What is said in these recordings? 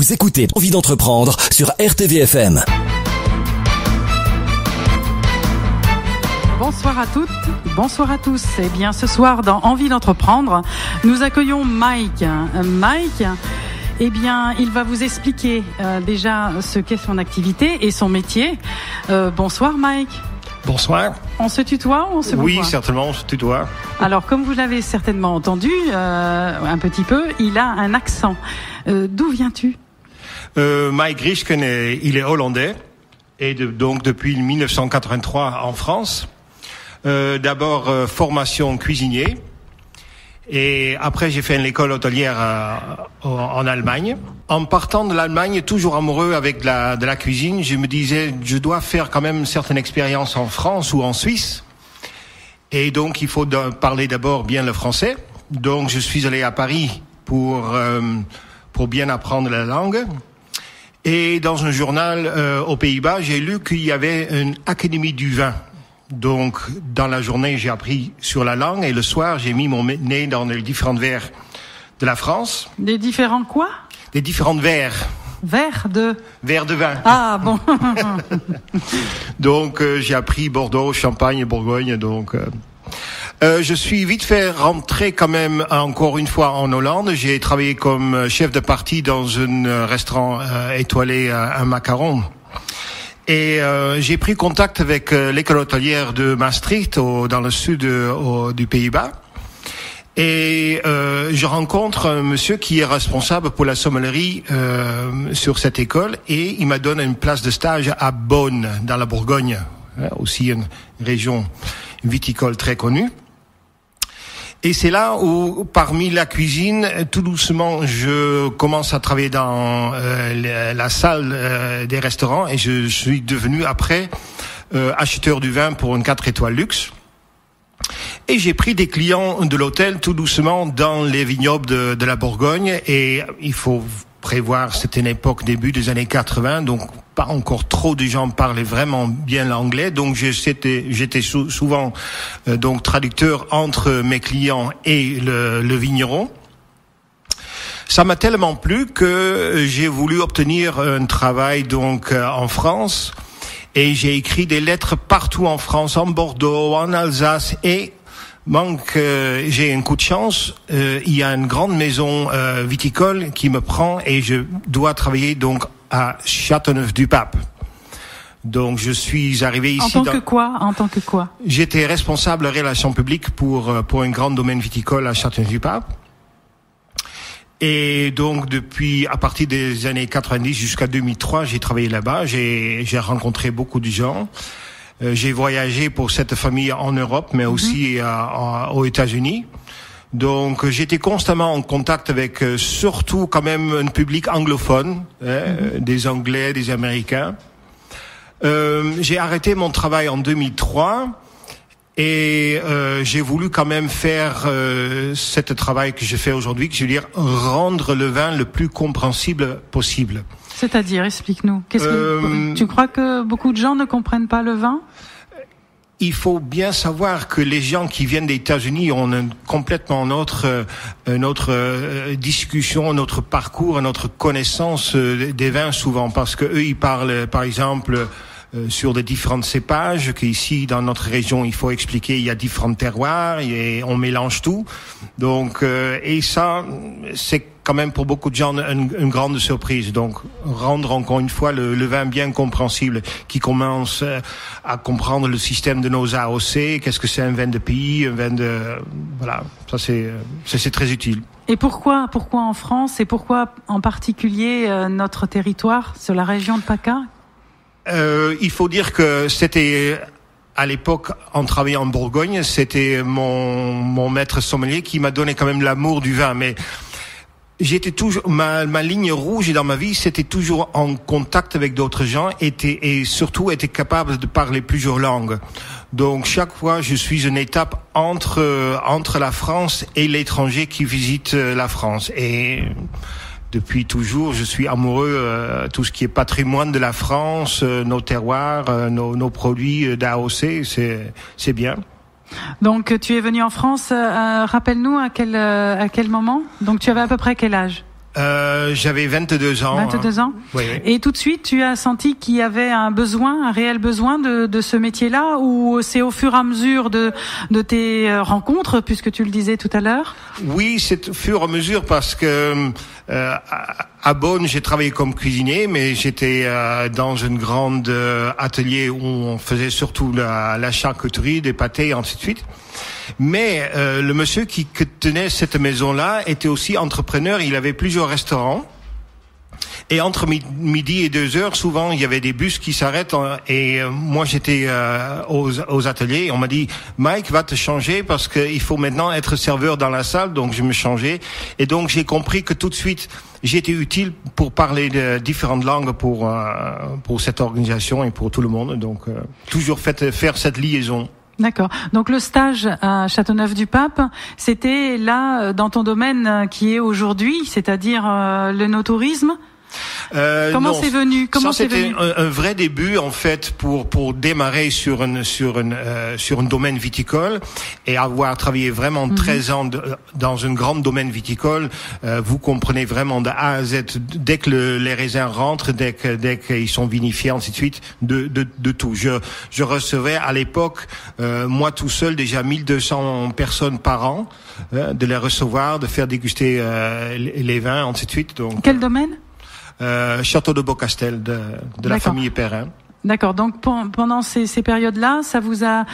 Vous écoutez Envie d'entreprendre sur RTVFM. Bonsoir à toutes, bonsoir à tous. Eh bien, ce soir, dans Envie d'entreprendre, nous accueillons Mike. Mike, eh bien, il va vous expliquer déjà ce qu'est son activité et son métier. Bonsoir Mike. Bonsoir. On se tutoie ou on se voit? Oui, certainement, on se tutoie. Alors, comme vous l'avez certainement entendu, un petit peu, il a un accent. D'où viens-tu? Mike Rieschken, il est hollandais, et donc depuis 1983 en France. D'abord formation cuisinier, et après j'ai fait une école hôtelière en Allemagne. En partant de l'Allemagne, toujours amoureux avec de la cuisine, je me disais je dois faire quand même une certaine expérience en France ou en Suisse, et donc il faut parler d'abord bien le français. Donc je suis allé à Paris pour bien apprendre la langue. Et dans un journal aux Pays-Bas, j'ai lu qu'il y avait une académie du vin. Donc, dans la journée, j'ai appris sur la langue, et le soir, j'ai mis mon nez dans les différents verres de la France. Des différents quoi? Des différents verres. Verres de vin. Ah, bon. Donc, j'ai appris Bordeaux, Champagne et Bourgogne, donc... je suis vite fait rentré quand même encore une fois en Hollande. J'ai travaillé comme chef de partie dans un restaurant étoilé à Macaron. Et j'ai pris contact avec l'école hôtelière de Maastricht dans le sud du Pays-Bas. Et je rencontre un monsieur qui est responsable pour la sommellerie sur cette école, et il m'a donné une place de stage à Beaune, dans la Bourgogne, aussi une région viticole très connue. Et c'est là où, parmi la cuisine, tout doucement, je commence à travailler dans la salle des restaurants, et je suis devenu après acheteur du vin pour une 4 étoiles luxe. Et j'ai pris des clients de l'hôtel tout doucement dans les vignobles de la Bourgogne, et il faut prévoir, c'était une époque début des années 80, donc pas encore trop de gens parlaient vraiment bien l'anglais, donc j'étais souvent donc traducteur entre mes clients et le vigneron. Ça m'a tellement plu que j'ai voulu obtenir un travail donc en France, et j'ai écrit des lettres partout en France, en Bordeaux, en Alsace, et j'ai un coup de chance, il y a une grande maison viticole qui me prend, et je dois travailler donc à Châteauneuf-du-Pape. Donc je suis arrivé ici. En tant que quoi? J'étais responsable relations publiques pour un grand domaine viticole à Châteauneuf-du-Pape. Et donc à partir des années 90 jusqu'à 2003, j'ai travaillé là-bas, j'ai rencontré beaucoup de gens. J'ai voyagé pour cette famille en Europe, mais aussi aux États-Unis. Donc, j'étais constamment en contact avec surtout quand même un public anglophone, des Anglais, des Américains. J'ai arrêté mon travail en 2003, et j'ai voulu quand même faire ce travail que je fais aujourd'hui, que je veux dire rendre le vin le plus compréhensible possible. C'est-à-dire, explique-nous. Tu crois que beaucoup de gens ne comprennent pas le vin? Il faut bien savoir que les gens qui viennent des États-Unis ont complètement notre discussion, notre parcours, notre connaissance des vins souvent, parce que eux ils parlent par exemple sur des différentes cépages, qu'ici dans notre région il faut expliquer, il y a différents terroirs et on mélange tout. Donc et ça c'est quand même pour beaucoup de gens une grande surprise. Donc rendre encore une fois le vin bien compréhensible, qui commence à comprendre le système de nos AOC, qu'est-ce que c'est un vin de pays, un vin de voilà, ça c'est très utile. Et pourquoi en France, et pourquoi en particulier notre territoire, sur la région de PACA? Il faut dire que c'était à l'époque, en travaillant en Bourgogne, c'était mon maître sommelier qui m'a donné quand même l'amour du vin, mais j'étais toujours, ma ligne rouge dans ma vie, c'était toujours en contact avec d'autres gens, et surtout était capable de parler plusieurs langues. Donc chaque fois, je suis une étape entre la France et l'étranger qui visite la France. Et depuis toujours, je suis amoureux tout ce qui est patrimoine de la France, nos terroirs, nos produits d'AOC, c'est bien. Donc tu es venu en France, rappelle-nous à quel moment. Donc tu avais à peu près quel âge? J'avais 22 ans. 22 ans. Oui, oui. Et tout de suite, tu as senti qu'il y avait un réel besoin de ce métier-là, ou c'est au fur et à mesure de tes rencontres, puisque tu le disais tout à l'heure? Oui, c'est au fur et à mesure parce que à Beaune, j'ai travaillé comme cuisinier, mais j'étais dans une grande atelier où on faisait surtout la charcuterie, des pâtés, et ainsi de suite. Mais le monsieur qui tenait cette maison-là était aussi entrepreneur. Il avait plusieurs restaurants. Et entre midi et 2h, souvent, il y avait des bus qui s'arrêtent. Et moi, j'étais aux ateliers. Et on m'a dit, Mike, va te changer parce qu'il faut maintenant être serveur dans la salle. Donc, je me changeais. Et donc, j'ai compris que tout de suite, j'étais utile pour parler de différentes langues pour cette organisation et pour tout le monde. Donc, toujours faire cette liaison. D'accord. Donc le stage à Châteauneuf-du-Pape, c'était là dans ton domaine qui est aujourd'hui, c'est-à-dire le no-tourisme. Comment c'est venu? C'était un vrai début en fait pour démarrer sur un domaine viticole et avoir travaillé vraiment 13 ans dans un grand domaine viticole. Vous comprenez vraiment de A à Z dès que les raisins rentrent, dès qu'ils sont vinifiés, ainsi de suite, de tout. Je recevais à l'époque moi tout seul déjà 1200 personnes par an, de les recevoir, de faire déguster les vins, ainsi de suite. Donc quel domaine? Château de Beaucastel de la famille Perrin. D'accord. Donc pendant ces périodes-là, ça vous a,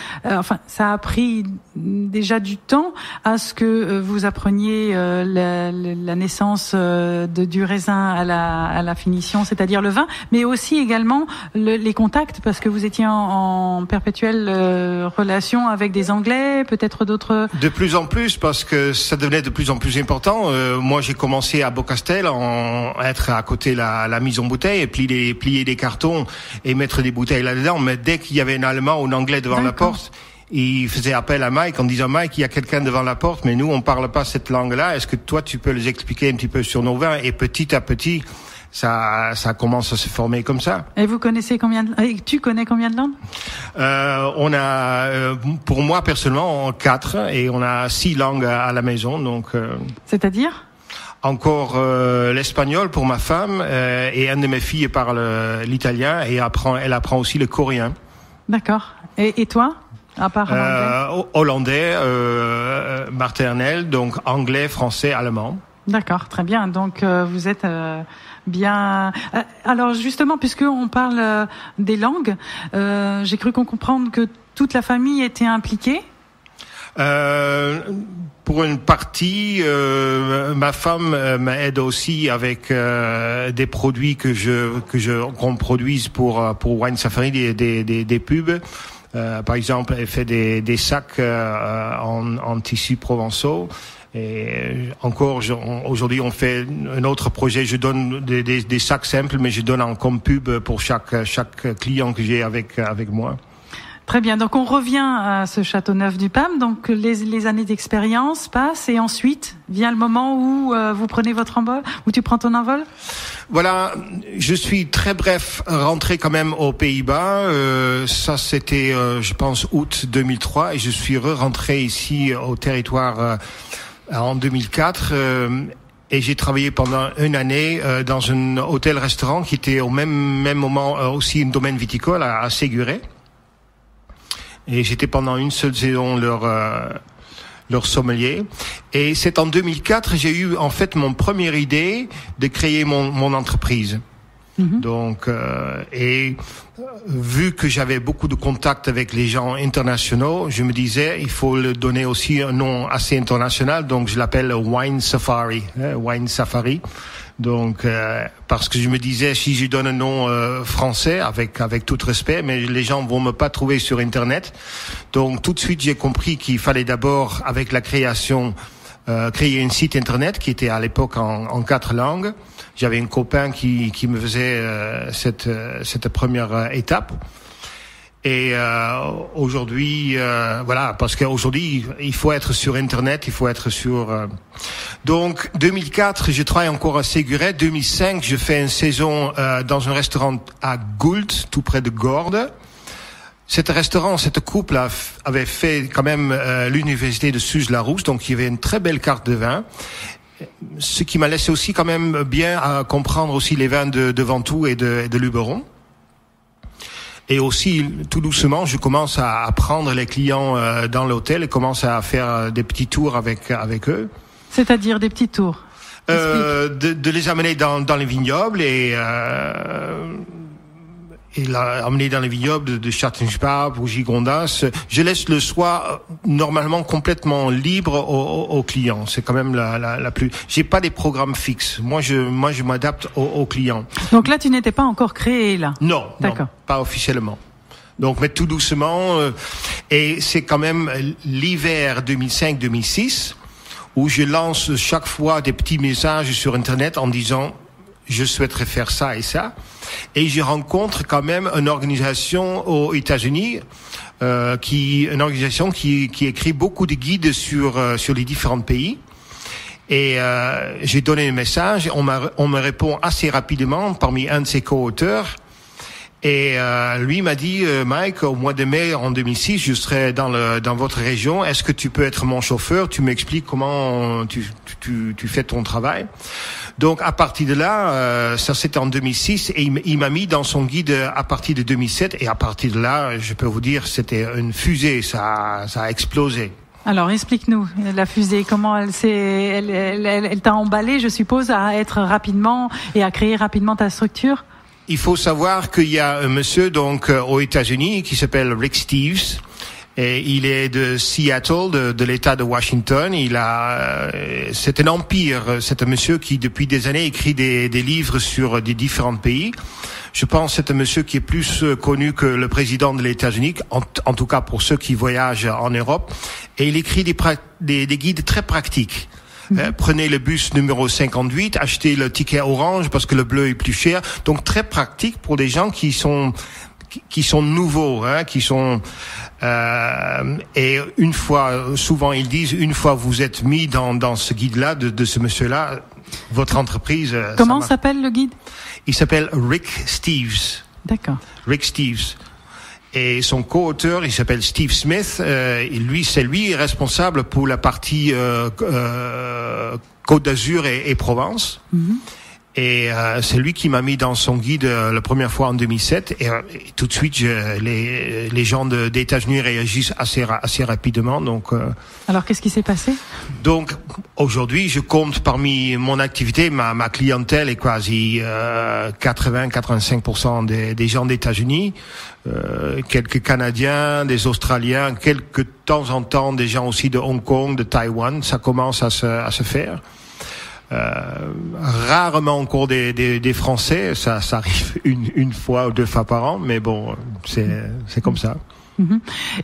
ça a pris déjà du temps à ce que vous appreniez la naissance du raisin à la finition, c'est-à-dire le vin, mais aussi également les contacts, parce que vous étiez en perpétuelle relation avec des Anglais, peut-être d'autres. De plus en plus, parce que ça devenait de plus en plus important. Moi, j'ai commencé à Beaucastel à être à côté la mise en bouteille et plier des cartons et mettre des bouteilles là-dedans, mais dès qu'il y avait un Allemand ou un Anglais devant la porte, il faisait appel à Mike en disant, Mike, il y a quelqu'un devant la porte, mais nous, on parle pas cette langue-là. Est-ce que toi, tu peux les expliquer un petit peu sur nos vins? Et petit à petit, ça commence à se former comme ça. Et tu connais combien de langues? On a, pour moi, personnellement, 4, et on a 6 langues à la maison, donc. C'est-à-dire? Encore l'espagnol pour ma femme, et une de mes filles parle l'italien et elle apprend aussi le coréen. D'accord. Et toi, à part hollandais, maternel, donc anglais, français, allemand. D'accord, très bien. Donc vous êtes bien. Alors justement, puisque on parle des langues, j'ai cru qu'on comprenne que toute la famille était impliquée. Pour une partie, ma femme m'aide aussi avec des produits qu'on produise pour Wine Safari, des pubs. Par exemple, elle fait des sacs en tissus provençaux. Et encore, aujourd'hui, on fait un autre projet. Je donne des sacs simples, mais je donne comme pub pour chaque client que j'ai avec moi. Très bien. Donc on revient à ce Châteauneuf-du-Pape. Donc les années d'expérience passent et ensuite vient le moment où vous prenez votre envol, où tu prends ton envol. Voilà, je suis très bref rentré quand même aux Pays-Bas. Ça c'était, je pense, août 2003, et je suis rentré ici au territoire en 2004. Et j'ai travaillé pendant une année dans un hôtel-restaurant qui était au même moment aussi un domaine viticole à Séguré. Et j'étais pendant une seule saison leur sommelier. Et c'est en 2004 j'ai eu en fait mon première idée de créer mon entreprise. Donc vu que j'avais beaucoup de contacts avec les gens internationaux, je me disais il faut le donner aussi un nom assez international. Donc je l'appelle Wine Safari, Wine Safari. Donc parce que je me disais si je donne un nom français avec tout respect, mais les gens vont me pas trouver sur internet. Donc tout de suite j'ai compris qu'il fallait d'abord avec la création créer un site internet qui était à l'époque en 4 langues. J'avais un copain qui me faisait cette première étape. Et aujourd'hui, voilà, parce qu'aujourd'hui, il faut être sur Internet, il faut être sur. Donc, 2004, je travaille encore à Séguré. 2005, je fais une saison dans un restaurant à Goult, tout près de Gordes. Cet restaurant, cette couple avait fait quand même l'université de Suse-la-Rousse, donc il y avait une très belle carte de vin. ce qui m'a laissé aussi quand même bien à comprendre aussi les vins de Ventoux et de Luberon. Et aussi, tout doucement, je commence à prendre les clients dans l'hôtel et commence à faire des petits tours avec eux. C'est-à-dire des petits tours? De les amener dans les vignobles et amener dans les vignobles de Châtellensparre ou Gigondas. Je laisse le soir normalement complètement libre aux clients. C'est quand même la plus. J'ai pas des programmes fixes. Moi, je m'adapte aux clients. Donc là, tu n'étais pas encore créé là. Non, d'accord. Non, pas officiellement. Donc, mais tout doucement. Et c'est quand même l'hiver 2005-2006 où je lance chaque fois des petits messages sur Internet en disant je souhaiterais faire ça et ça. Et je rencontre quand même une organisation aux États-Unis, une organisation qui écrit beaucoup de guides sur les différents pays. Et j'ai donné un message, on me répond assez rapidement parmi un de ses co-auteurs. Et lui m'a dit, Mike, au mois de mai en 2006, je serai dans votre région. Est-ce que tu peux être mon chauffeur? Tu m'expliques comment tu fais ton travail. Donc à partir de là, ça c'était en 2006, et il m'a mis dans son guide à partir de 2007. Et à partir de là, je peux vous dire, c'était une fusée, ça a explosé. Alors, explique-nous, la fusée, comment elle t'a emballé, je suppose, à être rapidement et à créer rapidement ta structure? Il faut savoir qu'il y a un monsieur donc aux États-Unis qui s'appelle Rick Steves. Et il est de Seattle, de l'État de Washington. C'est un empire. C'est un monsieur qui, depuis des années, écrit des livres sur des différents pays. Je pense que c'est un monsieur qui est plus connu que le président de l'États-Unis, en tout cas pour ceux qui voyagent en Europe. Et il écrit des guides très pratiques. Prenez le bus numéro 58, achetez le ticket orange parce que le bleu est plus cher. Donc très pratique pour des gens qui sont nouveaux, et une fois, souvent ils disent, une fois vous êtes mis dans ce guide-là de ce monsieur-là, votre entreprise. Comment s'appelle le guide? Il s'appelle Rick Steves. D'accord. Rick Steves. Et son co-auteur, il s'appelle Steve Smith. C'est lui responsable pour la partie Côte d'Azur et Provence. Mm-hmm. Et c'est lui qui m'a mis dans son guide la première fois en 2007. Et tout de suite, les gens des États-Unis réagissent assez rapidement. Donc. Alors, qu'est-ce qui s'est passé? Donc, aujourd'hui, je compte parmi mon activité, ma clientèle est quasi 80-85% des gens des États-Unis, quelques Canadiens, des Australiens, quelques temps en temps des gens aussi de Hong Kong, de Taïwan. Ça commence à se faire. Rarement encore des Français, ça arrive une fois ou deux fois par an, mais bon, c'est comme ça.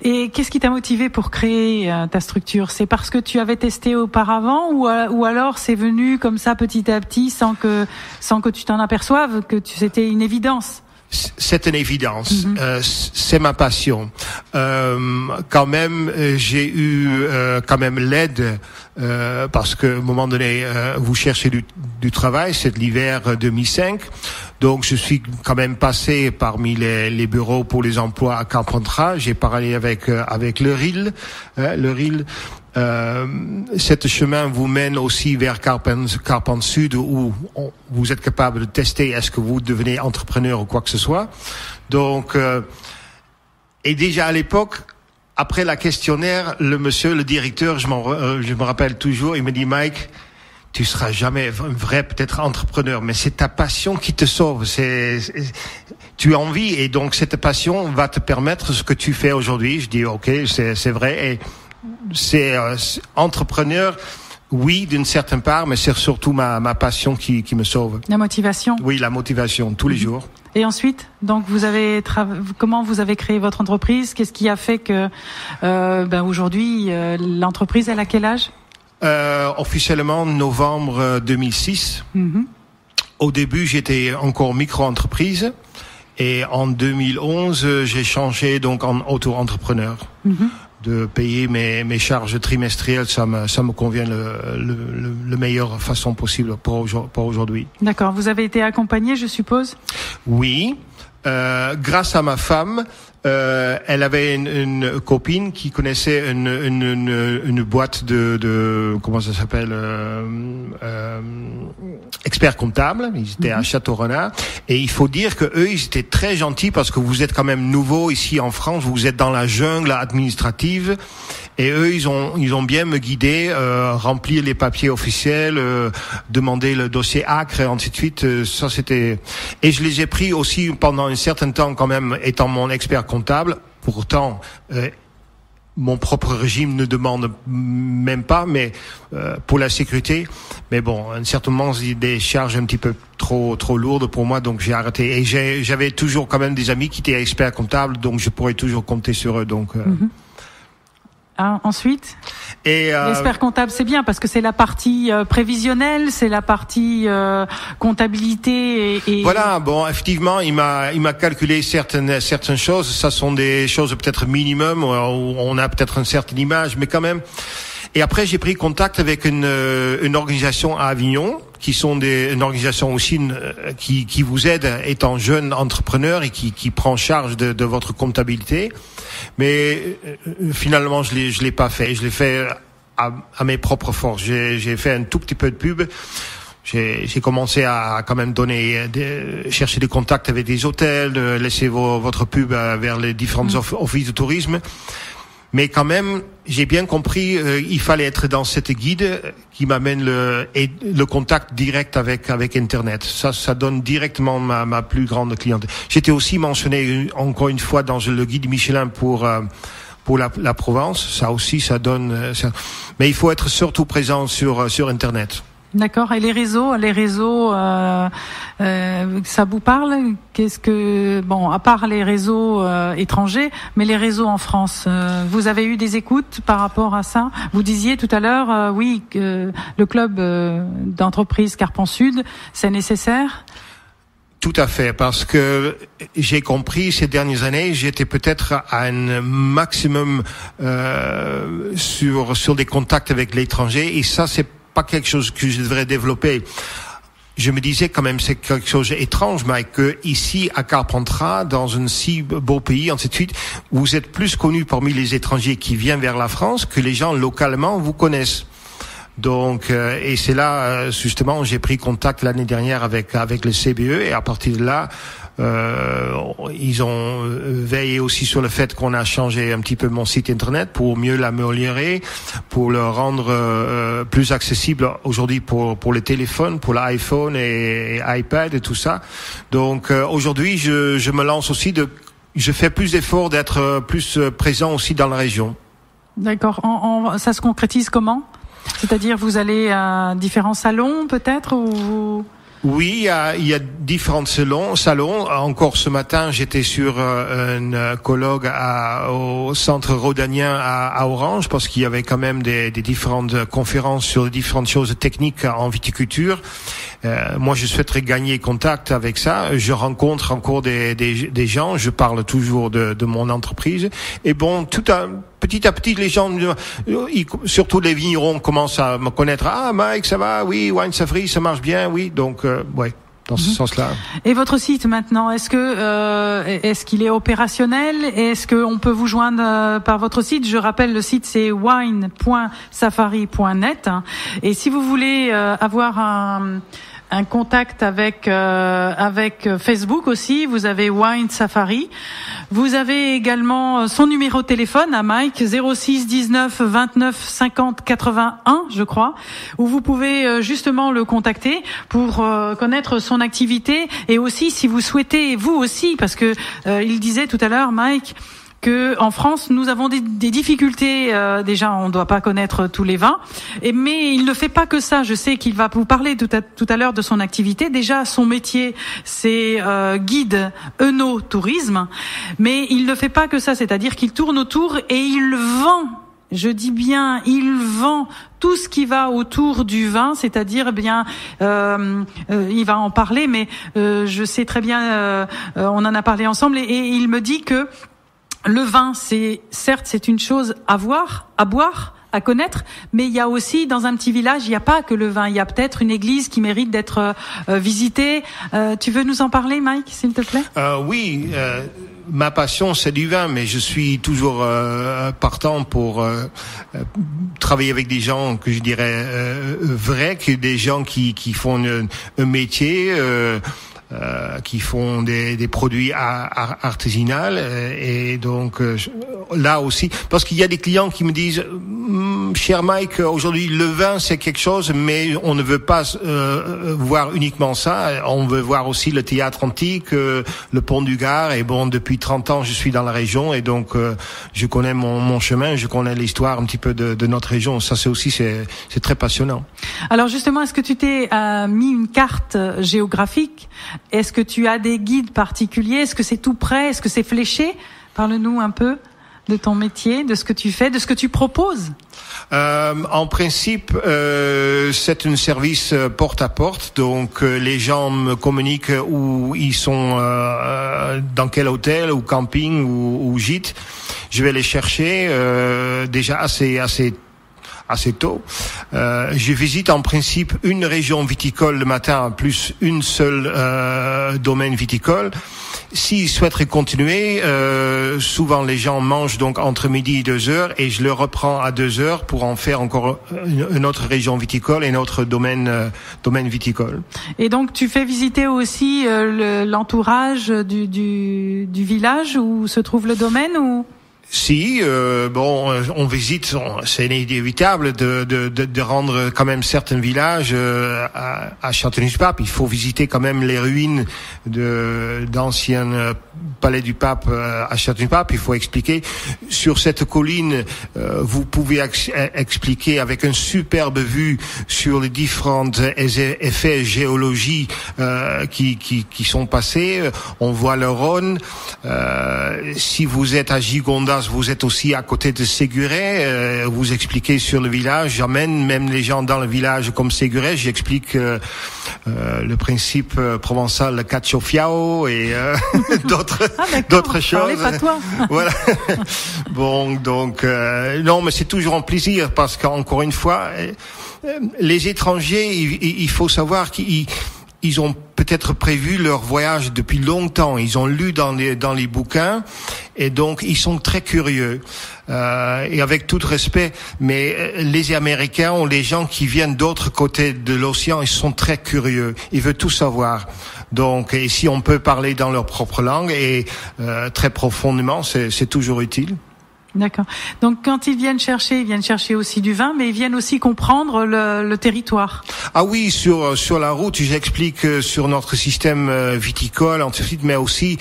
Et qu'est-ce qui t'a motivé pour créer ta structure? C'est parce que tu avais testé auparavant ou alors c'est venu comme ça petit à petit sans que tu t'en aperçoives, que c'était une évidence? C'est une évidence. C'est ma passion. Quand même, j'ai eu quand même l'aide parce que, au moment donné, vous cherchez du travail. C'est l'hiver 2005. Donc, je suis quand même passé parmi les bureaux pour les emplois à Carpentras. J'ai parlé avec le RIL. Cet chemin vous mène aussi vers Carpent Sud où vous êtes capable de tester est-ce que vous devenez entrepreneur ou quoi que ce soit. Donc, et déjà à l'époque, après la questionnaire, le directeur, je me rappelle toujours, il me dit Mike, tu seras jamais vrai peut-être entrepreneur, mais c'est ta passion qui te sauve. Tu as envie et donc cette passion va te permettre ce que tu fais aujourd'hui. Je dis ok, c'est vrai et c'est entrepreneur, oui, d'une certaine part, mais c'est surtout ma passion qui me sauve. La motivation. Oui, la motivation tous les jours. Et ensuite, donc comment vous avez créé votre entreprise? Qu'est-ce qui a fait que aujourd'hui l'entreprise elle a quel âge? Officiellement novembre 2006. Au début, j'étais encore micro-entreprise et en 2011, j'ai changé donc en auto-entrepreneur. De payer mes charges trimestrielles, ça me convient le meilleure façon possible pour aujourd'hui. D'accord. Vous avez été accompagné, je suppose? Oui. Grâce à ma femme, Elle avait une copine qui connaissait une boîte de comment ça s'appelle, expert comptable. Ils étaient à Château-Renard, et il faut dire que eux, ils étaient très gentils, parce que vous êtes quand même nouveau ici en France, vous êtes dans la jungle administrative. Et eux, ils ont bien me guidé, remplir les papiers officiels, demander le dossier ACRE et ainsi de suite. Ça, c'était, et je les ai pris aussi pendant un certain temps quand même, étant mon expert comptable. Pourtant, mon propre régime ne demande même pas, mais pour la sécurité. Mais bon, à un certain moment, c'est des charges un petit peu trop lourdes pour moi, donc j'ai arrêté. Et j'avais toujours quand même des amis qui étaient experts comptables, donc je pourrais toujours compter sur eux. Donc. Ensuite, l'expert comptable, c'est bien parce que c'est la partie prévisionnelle, c'est la partie comptabilité et voilà. Bon, effectivement, il m'a calculé certaines choses. Ça sont des choses peut-être minimum où on a peut-être une certaine image, mais quand même. Et après, j'ai pris contact avec une organisation à Avignon, qui sont une organisation aussi qui vous aide étant jeune entrepreneur et qui prend charge de votre comptabilité. Mais finalement, je l'ai pas fait. Je l'ai fait à mes propres forces. J'ai fait un tout petit peu de pub. J'ai commencé à quand même chercher des contacts avec des hôtels, laisser votre pub vers les différents offices de tourisme. Mais quand même, j'ai bien compris, il fallait être dans cette guide qui m'amène le contact direct avec Internet. Ça donne directement ma plus grande clientèle. J'étais aussi mentionné encore une fois dans le guide Michelin pour la Provence. Ça aussi, ça donne. Mais il faut être surtout présent sur Internet. D'accord. Et les réseaux, ça vous parle? À part les réseaux étrangers, mais les réseaux en France, vous avez eu des écoutes par rapport à ça? Vous disiez tout à l'heure, oui, que le club d'entreprise Carpan Sud, c'est nécessaire. Tout à fait, parce que j'ai compris ces dernières années, j'étais peut-être à un maximum sur des contacts avec l'étranger, et ça, c'est pas quelque chose que je devrais développer. Je me disais quand même, c'est quelque chose d'étrange, Mike, que ici à Carpentras, dans un si beau pays, ainsi de suite, vous êtes plus connu parmi les étrangers qui viennent vers la France que les gens localement vous connaissent. Donc, et c'est là justement j'ai pris contact l'année dernière avec le CBE, et à partir de là, ils ont veillé aussi sur le fait qu'on a changé un petit peu mon site internet pour mieux l'améliorer, pour le rendre plus accessible aujourd'hui pour les téléphones, pour l'iPhone et iPad et tout ça. Donc aujourd'hui, je me lance aussi je fais plus d'efforts d'être plus présent aussi dans la région. D'accord. Ça se concrétise comment? C'est-à-dire, vous allez à différents salons, peut-être, ou... Oui, il y a différents salons. Encore ce matin, j'étais sur un colloque au centre rhodanien à Orange, parce qu'il y avait quand même des différentes conférences sur différentes choses techniques en viticulture. Moi, je souhaiterais gagner contact avec ça. Je rencontre encore des gens. Je parle toujours de mon entreprise. Et bon, petit à petit, les gens, surtout les vignerons, commencent à me connaître. Ah, Mike, ça va? Oui, Wine Safari, ça marche bien? Oui. Donc, ouais. Dans ce sens-là. Et votre site maintenant, est-ce qu'il est opérationnel? Est-ce qu'on peut vous joindre par votre site? Je rappelle, le site c'est wine.safari.net. Et si vous voulez avoir un contact avec Facebook aussi, vous avez Wine Safari. Vous avez également son numéro de téléphone à Mike, 06 19 29 50 81, je crois, où vous pouvez justement le contacter pour connaître son activité, et aussi si vous souhaitez vous aussi, parce que il disait tout à l'heure, Mike, que en France nous avons des difficultés. Déjà, on ne doit pas connaître tous les vins, mais il ne fait pas que ça. Je sais qu'il va vous parler tout à l'heure de son activité. Déjà, son métier, c'est guide œnotourisme, mais il ne fait pas que ça. C'est-à-dire qu'il tourne autour et il vend. Je dis bien, il vend tout ce qui va autour du vin, c'est-à-dire il va en parler, mais je sais très bien, on en a parlé ensemble, et il me dit que le vin, c'est une chose à voir, à boire, à connaître, mais il y a aussi, dans un petit village, il n'y a pas que le vin. Il y a peut-être une église qui mérite d'être visitée. Tu veux nous en parler, Mike, s'il te plaît? Oui. ma passion, c'est du vin, mais je suis toujours partant pour travailler avec des gens que je dirais vrais, que des gens qui font un métier. Qui font des produits artisanaux et donc là aussi parce qu'il y a des clients qui me disent cher Mike, aujourd'hui le vin c'est quelque chose, mais on ne veut pas voir uniquement ça, on veut voir aussi le théâtre antique, le pont du Gard, et bon, depuis 30 ans je suis dans la région et donc je connais mon chemin, je connais l'histoire un petit peu de notre région. Ça c'est très passionnant. Alors justement, est-ce que tu t'es mis une carte géographique? Est-ce que tu as des guides particuliers? Est-ce que c'est tout près? Est-ce que c'est fléché? Parle-nous un peu de ton métier, de ce que tu fais, de ce que tu proposes. En principe, c'est un service porte à porte. Donc, les gens me communiquent où ils sont, dans quel hôtel ou camping ou gîte. Je vais les chercher déjà assez tôt. Je visite en principe une région viticole le matin plus une seule domaine viticole. S'ils souhaiteraient continuer, souvent les gens mangent donc entre midi et 2 heures et je le reprends à 2 heures pour en faire encore une autre région viticole et un autre domaine viticole. Et donc tu fais visiter aussi l'entourage du village où se trouve le domaine ou? Si, on visite, c'est inévitable de rendre quand même certains villages à Châteauneuf-du-Pape. Il faut visiter quand même les ruines d'anciens palais du pape à Châteauneuf-du-Pape. Il faut expliquer sur cette colline. Vous pouvez expliquer avec une superbe vue sur les différents effets géologiques qui sont passés. On voit le Rhône. Si vous êtes à Gigondas, vous êtes aussi à côté de Séguret, vous expliquez sur le village, j'emmène même les gens dans le village comme Séguret, j'explique le principe provençal, le cacio-fiao et d'autres choses. Pas toi. Voilà. Bon, donc non, mais c'est toujours un plaisir parce qu'encore une fois, les étrangers, il faut savoir qu'ils ont peut-être prévu leur voyage depuis longtemps. Ils ont lu dans les bouquins et donc ils sont très curieux. Et avec tout respect, mais les Américains ou les gens qui viennent d'autres côtés de l'océan, ils sont très curieux. Ils veulent tout savoir. Donc, et si on peut parler dans leur propre langue et très profondément, c'est toujours utile. D'accord. Donc quand ils viennent chercher aussi du vin, mais ils viennent aussi comprendre le territoire. Ah oui, sur la route, j'explique sur notre système viticole, ensuite, mais aussi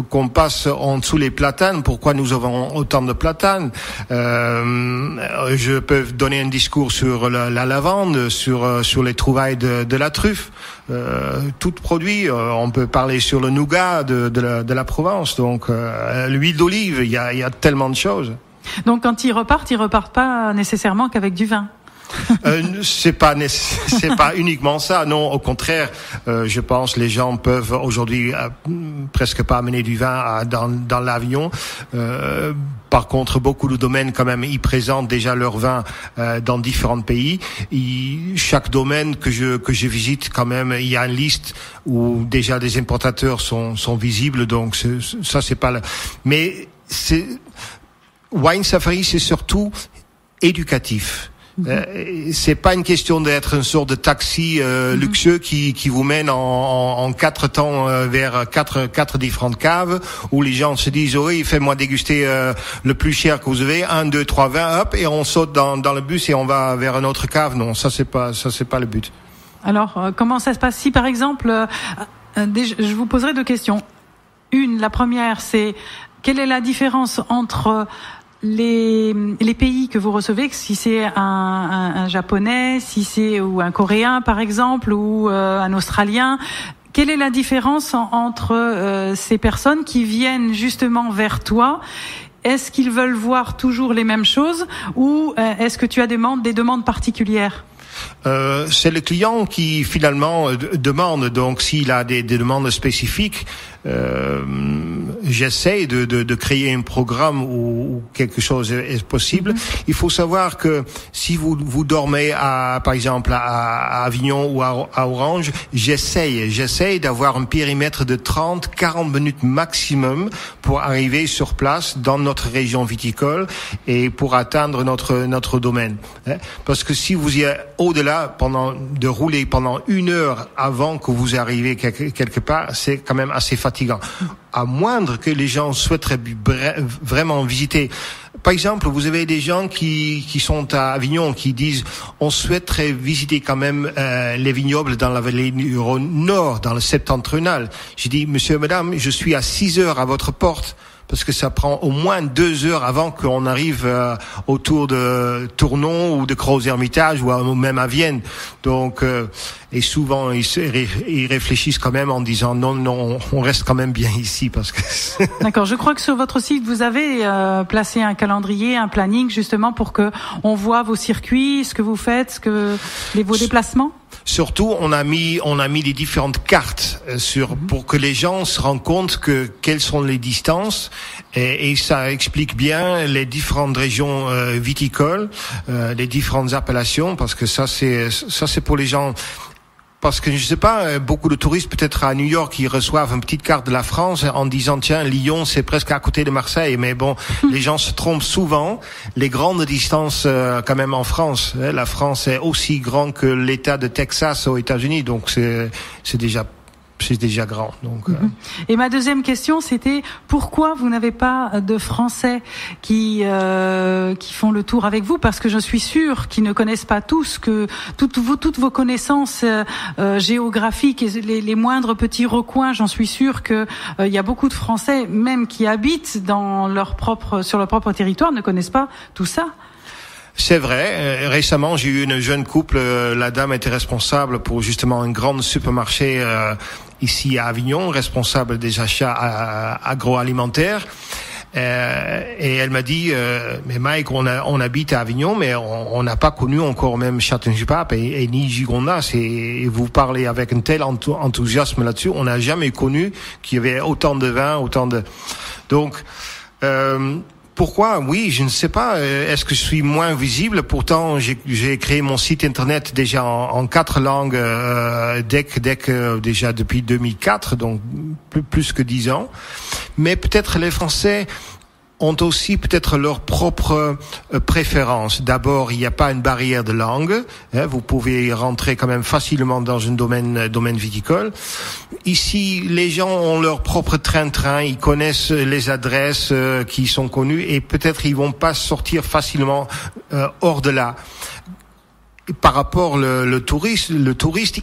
qu'on passe en dessous les platanes. Pourquoi nous avons autant de platanes? Je peux donner un discours sur la lavande, sur les trouvailles de la truffe. Tout produit, on peut parler sur le nougat de la Provence. Donc l'huile d'olive, il y a tellement de choses. Donc quand ils repartent pas nécessairement qu'avec du vin. C'est pas uniquement ça, non. Au contraire, je pense les gens peuvent aujourd'hui presque pas amener du vin dans l'avion. Par contre, beaucoup de domaines quand même, ils présentent déjà leur vin dans différents pays. Chaque domaine que je visite, quand même, il y a une liste où déjà des importateurs sont visibles. Donc ça c'est pas mais Wine Safari, c'est surtout éducatif. C'est pas une question d'être une sorte de taxi luxueux qui vous mène en 4 temps vers quatre différentes caves où les gens se disent oui, fais-moi déguster le plus cher que vous avez, 1, 2, 3 vins, hop, et on saute dans le bus et on va vers une autre cave. Non, ça c'est pas le but. Alors comment ça se passe si par exemple je vous poserai 2 questions. La première c'est quelle est la différence entre les pays que vous recevez, si c'est un japonais, ou un coréen par exemple, ou un australien, quelle est la différence entre ces personnes qui viennent justement vers toi? Est-ce qu'ils veulent voir toujours les mêmes choses ou est-ce que tu as des demandes particulières? C'est le client qui finalement demande. Donc, s'il a des demandes spécifiques, j'essaie de créer un programme où quelque chose est possible. Il faut savoir que si vous dormez par exemple à Avignon ou à Orange, j'essaie d'avoir un périmètre de 30-40 minutes maximum pour arriver sur place dans notre région viticole et pour atteindre notre domaine. Parce que si vous y êtes au-delà de rouler pendant 1 heure avant que vous arrivez quelque part, c'est quand même assez fatigant. À moindre que les gens souhaiteraient vraiment visiter. Par exemple, vous avez des gens qui sont à Avignon qui disent on souhaiterait visiter quand même les vignobles dans la vallée du Rhône Nord, dans le septentrional. J'ai dit monsieur, madame, je suis à 6 heures à votre porte. Parce que ça prend au moins 2 heures avant qu'on arrive autour de Tournon ou de Creuse-Hermitage ou même à Vienne. Donc, et souvent ils réfléchissent quand même en disant non, on reste quand même bien ici parce que. D'accord. Je crois que sur votre site vous avez placé un calendrier, un planning justement pour que on voit vos circuits, ce que vous faites, vos déplacements. Surtout, on a mis les différentes cartes pour que les gens se rendent compte quelles sont les distances et ça explique bien les différentes régions viticoles, les différentes appellations parce que ça c'est pour les gens. Parce que je sais pas, beaucoup de touristes peut-être à New York, ils reçoivent une petite carte de la France en disant tiens, Lyon c'est presque à côté de Marseille, mais bon, les gens se trompent souvent. Les grandes distances quand même en France, la France est aussi grande que l'État de Texas aux États-Unis, donc c'est déjà grand. Donc, Et ma deuxième question, c'était pourquoi vous n'avez pas de Français qui font le tour avec vous? Parce que je suis sûre qu'ils ne connaissent pas tous que toutes vos connaissances géographiques et les moindres petits recoins. J'en suis sûre que il y a beaucoup de Français, même qui habitent sur leur propre territoire, ne connaissent pas tout ça. C'est vrai. Récemment, j'ai eu une jeune couple. La dame était responsable pour justement un grand supermarché ici à Avignon, responsable des achats agroalimentaires. Et elle m'a dit, mais Mike, on habite à Avignon, mais on n'a pas connu encore même Châteauneuf-du-Pape et ni Gigondas. Et vous parlez avec un tel enthousiasme là-dessus. On n'a jamais connu qu'il y avait autant de vin, donc. Pourquoi? Oui, je ne sais pas. Est-ce que je suis moins visible? Pourtant, j'ai créé mon site internet déjà en 4 langues, déjà depuis 2004, donc plus que 10 ans. Mais peut-être les Français ont aussi peut-être leur propre préférence. D'abord, il n'y a pas une barrière de langue. Vous pouvez rentrer quand même facilement dans un domaine viticole. Ici, les gens ont leur propre train-train. Ils connaissent les adresses qui sont connues et peut-être ils vont pas sortir facilement hors de là. Par rapport le touriste,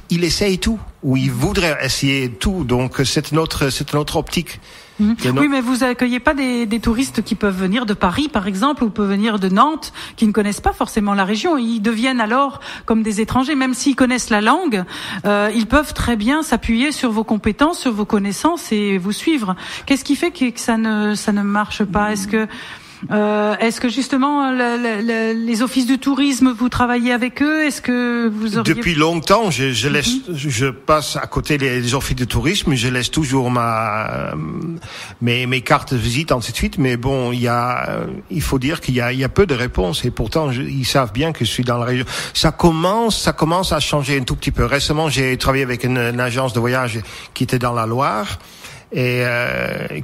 il essaye tout ou il voudrait essayer tout. Donc c'est notre optique. Oui, mais vous accueillez pas des touristes qui peuvent venir de Paris, par exemple, ou peuvent venir de Nantes, qui ne connaissent pas forcément la région. Ils deviennent alors comme des étrangers, même s'ils connaissent la langue. Ils peuvent très bien s'appuyer sur vos compétences, sur vos connaissances et vous suivre. Qu'est-ce qui fait que ça ne marche pas? Est-ce que justement les offices du tourisme, vous travaillez avec eux? Est-ce que vous auriez... Depuis longtemps, je passe à côté des offices de tourisme, je laisse toujours mes cartes de visite, ainsi de suite. Mais bon, il faut dire qu'il y a peu de réponses et pourtant ils savent bien que je suis dans la région. Ça commence à changer un tout petit peu. Récemment, j'ai travaillé avec une agence de voyage qui était dans la Loire. Et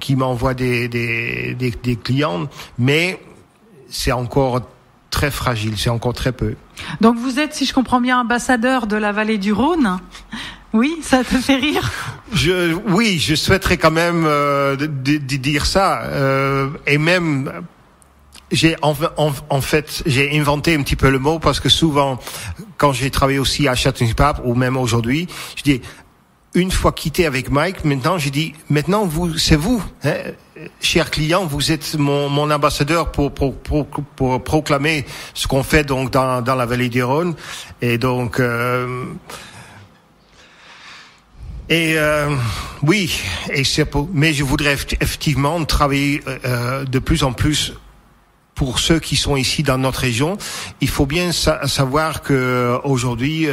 qui m'envoie des clients, mais c'est encore très fragile, c'est encore très peu. Donc vous êtes, si je comprends bien, ambassadeur de la vallée du Rhône. Oui, ça te fait rire? Oui, je souhaiterais quand même dire ça, et même j'ai inventé un petit peu le mot parce que souvent, quand j'ai travaillé aussi à Châteauneuf-du-Pape ou même aujourd'hui, je dis une fois quitté avec Mike, maintenant c'est vous, hein, cher client, vous êtes mon ambassadeur pour proclamer ce qu'on fait donc dans la vallée du Rhône. Et donc oui, mais je voudrais effectivement travailler de plus en plus pour ceux qui sont ici dans notre région, il faut bien savoir que aujourd'hui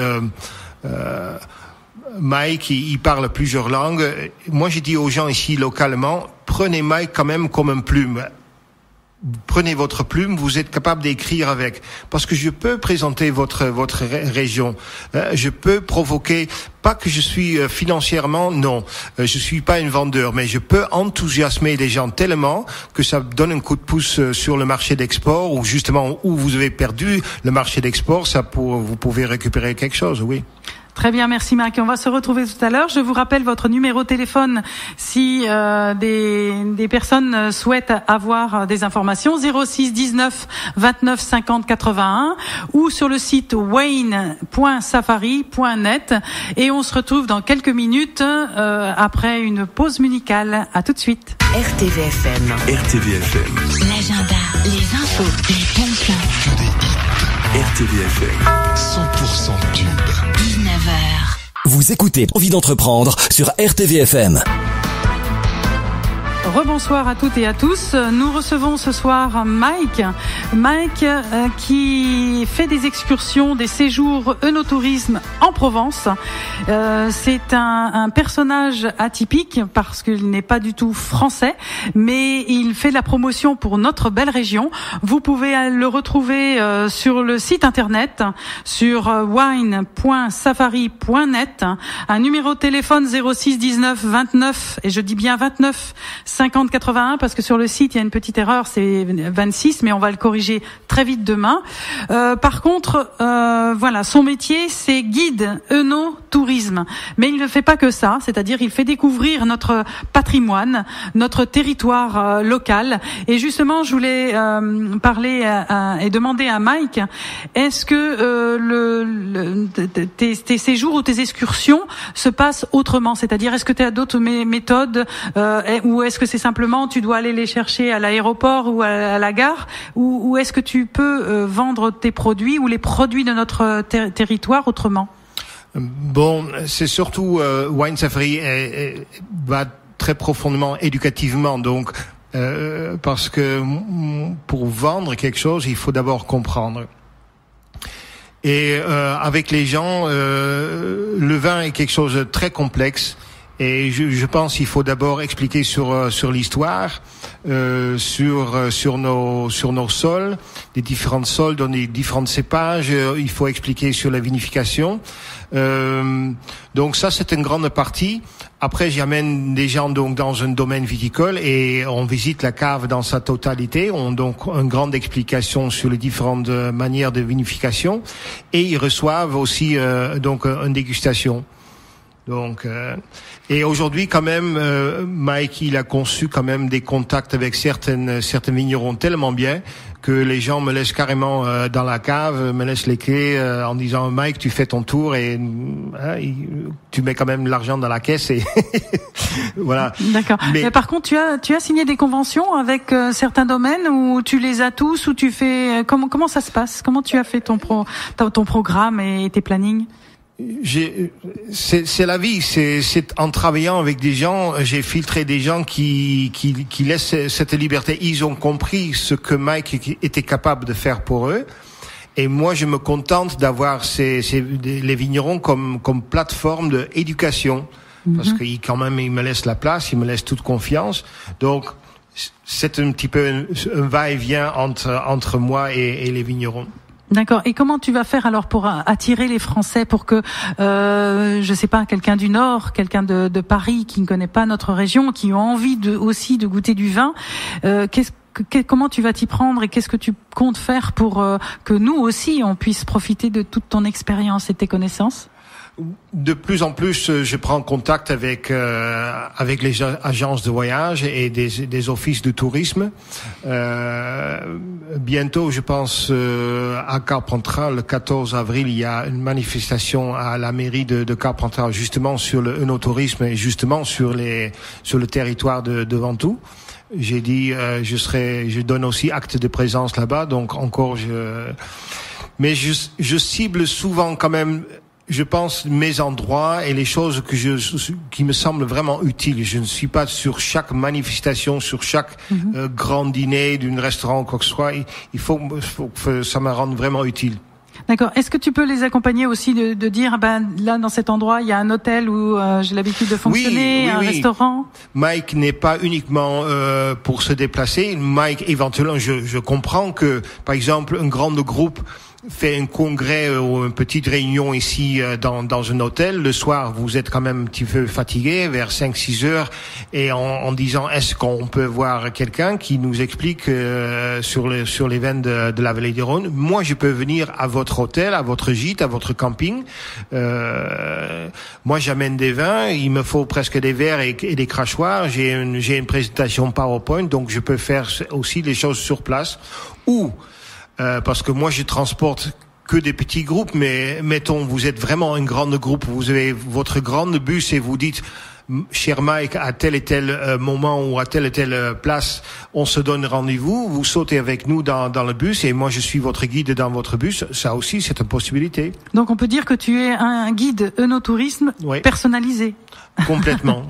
Mike, il parle plusieurs langues. Moi, je dis aux gens ici localement, prenez Mike quand même comme une plume. Prenez votre plume, vous êtes capable d'écrire avec, parce que je peux présenter votre région, je peux provoquer, pas que je suis financièrement, non, je suis pas un vendeur, mais je peux enthousiasmer les gens tellement que ça donne un coup de pouce sur le marché d'export, ou justement où vous avez perdu le marché d'export, vous pouvez récupérer quelque chose, oui. Très bien, merci Mike. On va se retrouver tout à l'heure. Je vous rappelle votre numéro de téléphone si des personnes souhaitent avoir des informations. 06 19 29 50 81 ou sur le site wayne.safari.net. Et on se retrouve dans quelques minutes après une pause musicale. À tout de suite. RTVFM. RTVFM. L'agenda, les infos, les bons plans. RTVFM. 100% tube. 19h. Vous écoutez Envie d'entreprendre sur RTVFM. Rebonsoir à toutes et à tous. Nous recevons ce soir Mike qui fait des excursions, des séjours œnotourisme en Provence. C'est un personnage atypique parce qu'il n'est pas du tout français, mais il fait de la promotion pour notre belle région. Vous pouvez le retrouver sur le site internet, sur wine.safari.net. Un numéro de téléphone 06 19 29, et je dis bien 29 50 81 parce que sur le site il y a une petite erreur, c'est 26, mais on va le corriger très vite demain. Par contre, voilà, son métier c'est guide œnotourisme, mais il ne fait pas que ça, c'est-à-dire il fait découvrir notre patrimoine, notre territoire local. Et justement, je voulais parler et demander à Mike, est-ce que tes séjours ou tes excursions se passent autrement, c'est-à-dire est-ce que tu as d'autres méthodes ou est-ce que c'est simplement tu dois aller les chercher à l'aéroport ou à la gare, ou est-ce que tu peux vendre tes produits ou les produits de notre territoire autrement? Bon, c'est surtout Wine Safari va très profondément éducativement, donc parce que pour vendre quelque chose, il faut d'abord comprendre. Et avec les gens, le vin est quelque chose de très complexe. Et je pense qu'il faut d'abord expliquer sur l'histoire, sur nos sols, les différents sols dans les différents cépages. Il faut expliquer sur la vinification. Donc ça, c'est une grande partie. Après, j'amène des gens donc dans un domaine viticole et on visite la cave dans sa totalité. On donc une grande explication sur les différentes manières de vinification et ils reçoivent aussi donc une dégustation. Donc et aujourd'hui quand même Mike il a conçu quand même des contacts avec certains vignerons tellement bien que les gens me laissent carrément dans la cave, me laissent les clés en disant Mike tu fais ton tour et tu mets quand même l'argent dans la caisse et voilà. D'accord. Mais par contre tu as signé des conventions avec certains domaines ou tu les as tous ou tu fais comment ça se passe? Comment tu as fait ton programme et tes plannings? C'est la vie, c'est en travaillant avec des gens, j'ai filtré des gens qui laissent cette liberté. Ils ont compris ce que Mike était capable de faire pour eux. Et moi, je me contente d'avoir les vignerons comme plateforme d'éducation. Parce qu'ils quand même, ils me laissent la place, ils me laissent toute confiance. Donc, c'est un petit peu un va-et-vient entre moi et les vignerons. D'accord. Et comment tu vas faire alors pour attirer les Français pour que, je sais pas, quelqu'un du Nord, quelqu'un de Paris qui ne connaît pas notre région, qui ont envie aussi de goûter du vin, comment tu vas t'y prendre et qu'est-ce que tu comptes faire pour que nous aussi on puisse profiter de toute ton expérience et tes connaissances? De plus en plus, je prends contact avec les agences de voyage et des offices de tourisme. Bientôt, je pense à Carpentras, le 14 avril, il y a une manifestation à la mairie de Carpentras, justement sur le œnotourisme et justement sur le territoire de Ventoux. J'ai dit, je donne aussi acte de présence là-bas, donc encore mais je cible souvent quand même je pense mes endroits et les choses qui me semblent vraiment utiles. Je ne suis pas sur chaque manifestation, sur chaque grand dîner d'un restaurant ou quoi que ce soit. Il faut que ça me rende vraiment utile. D'accord. Est-ce que tu peux les accompagner aussi de dire, là, dans cet endroit, il y a un hôtel où j'ai l'habitude de fonctionner, un restaurant? Mike n'est pas uniquement pour se déplacer. Mike, éventuellement, je comprends que, par exemple, un grand groupe fait un congrès ou une petite réunion ici dans un hôtel. Le soir, vous êtes quand même un petit peu fatigué, vers 5-6 heures, et en disant, est-ce qu'on peut voir quelqu'un qui nous explique sur les veines de la vallée du Rhône? Moi, je peux venir à votre hôtel, à votre gîte, à votre camping. Moi, j'amène des vins. Il me faut presque des verres et des crachoirs. J'ai une présentation PowerPoint, donc je peux faire aussi les choses sur place. Ou parce que moi je transporte que des petits groupes, mais mettons vous êtes vraiment un grand groupe, vous avez votre grand bus et vous dites, cher Mike, à tel et tel moment ou à telle et telle place, on se donne rendez-vous, vous sautez avec nous dans le bus et moi je suis votre guide dans votre bus. Ça aussi c'est une possibilité. Donc on peut dire que tu es un guide œnotourisme personnalisé. Complètement.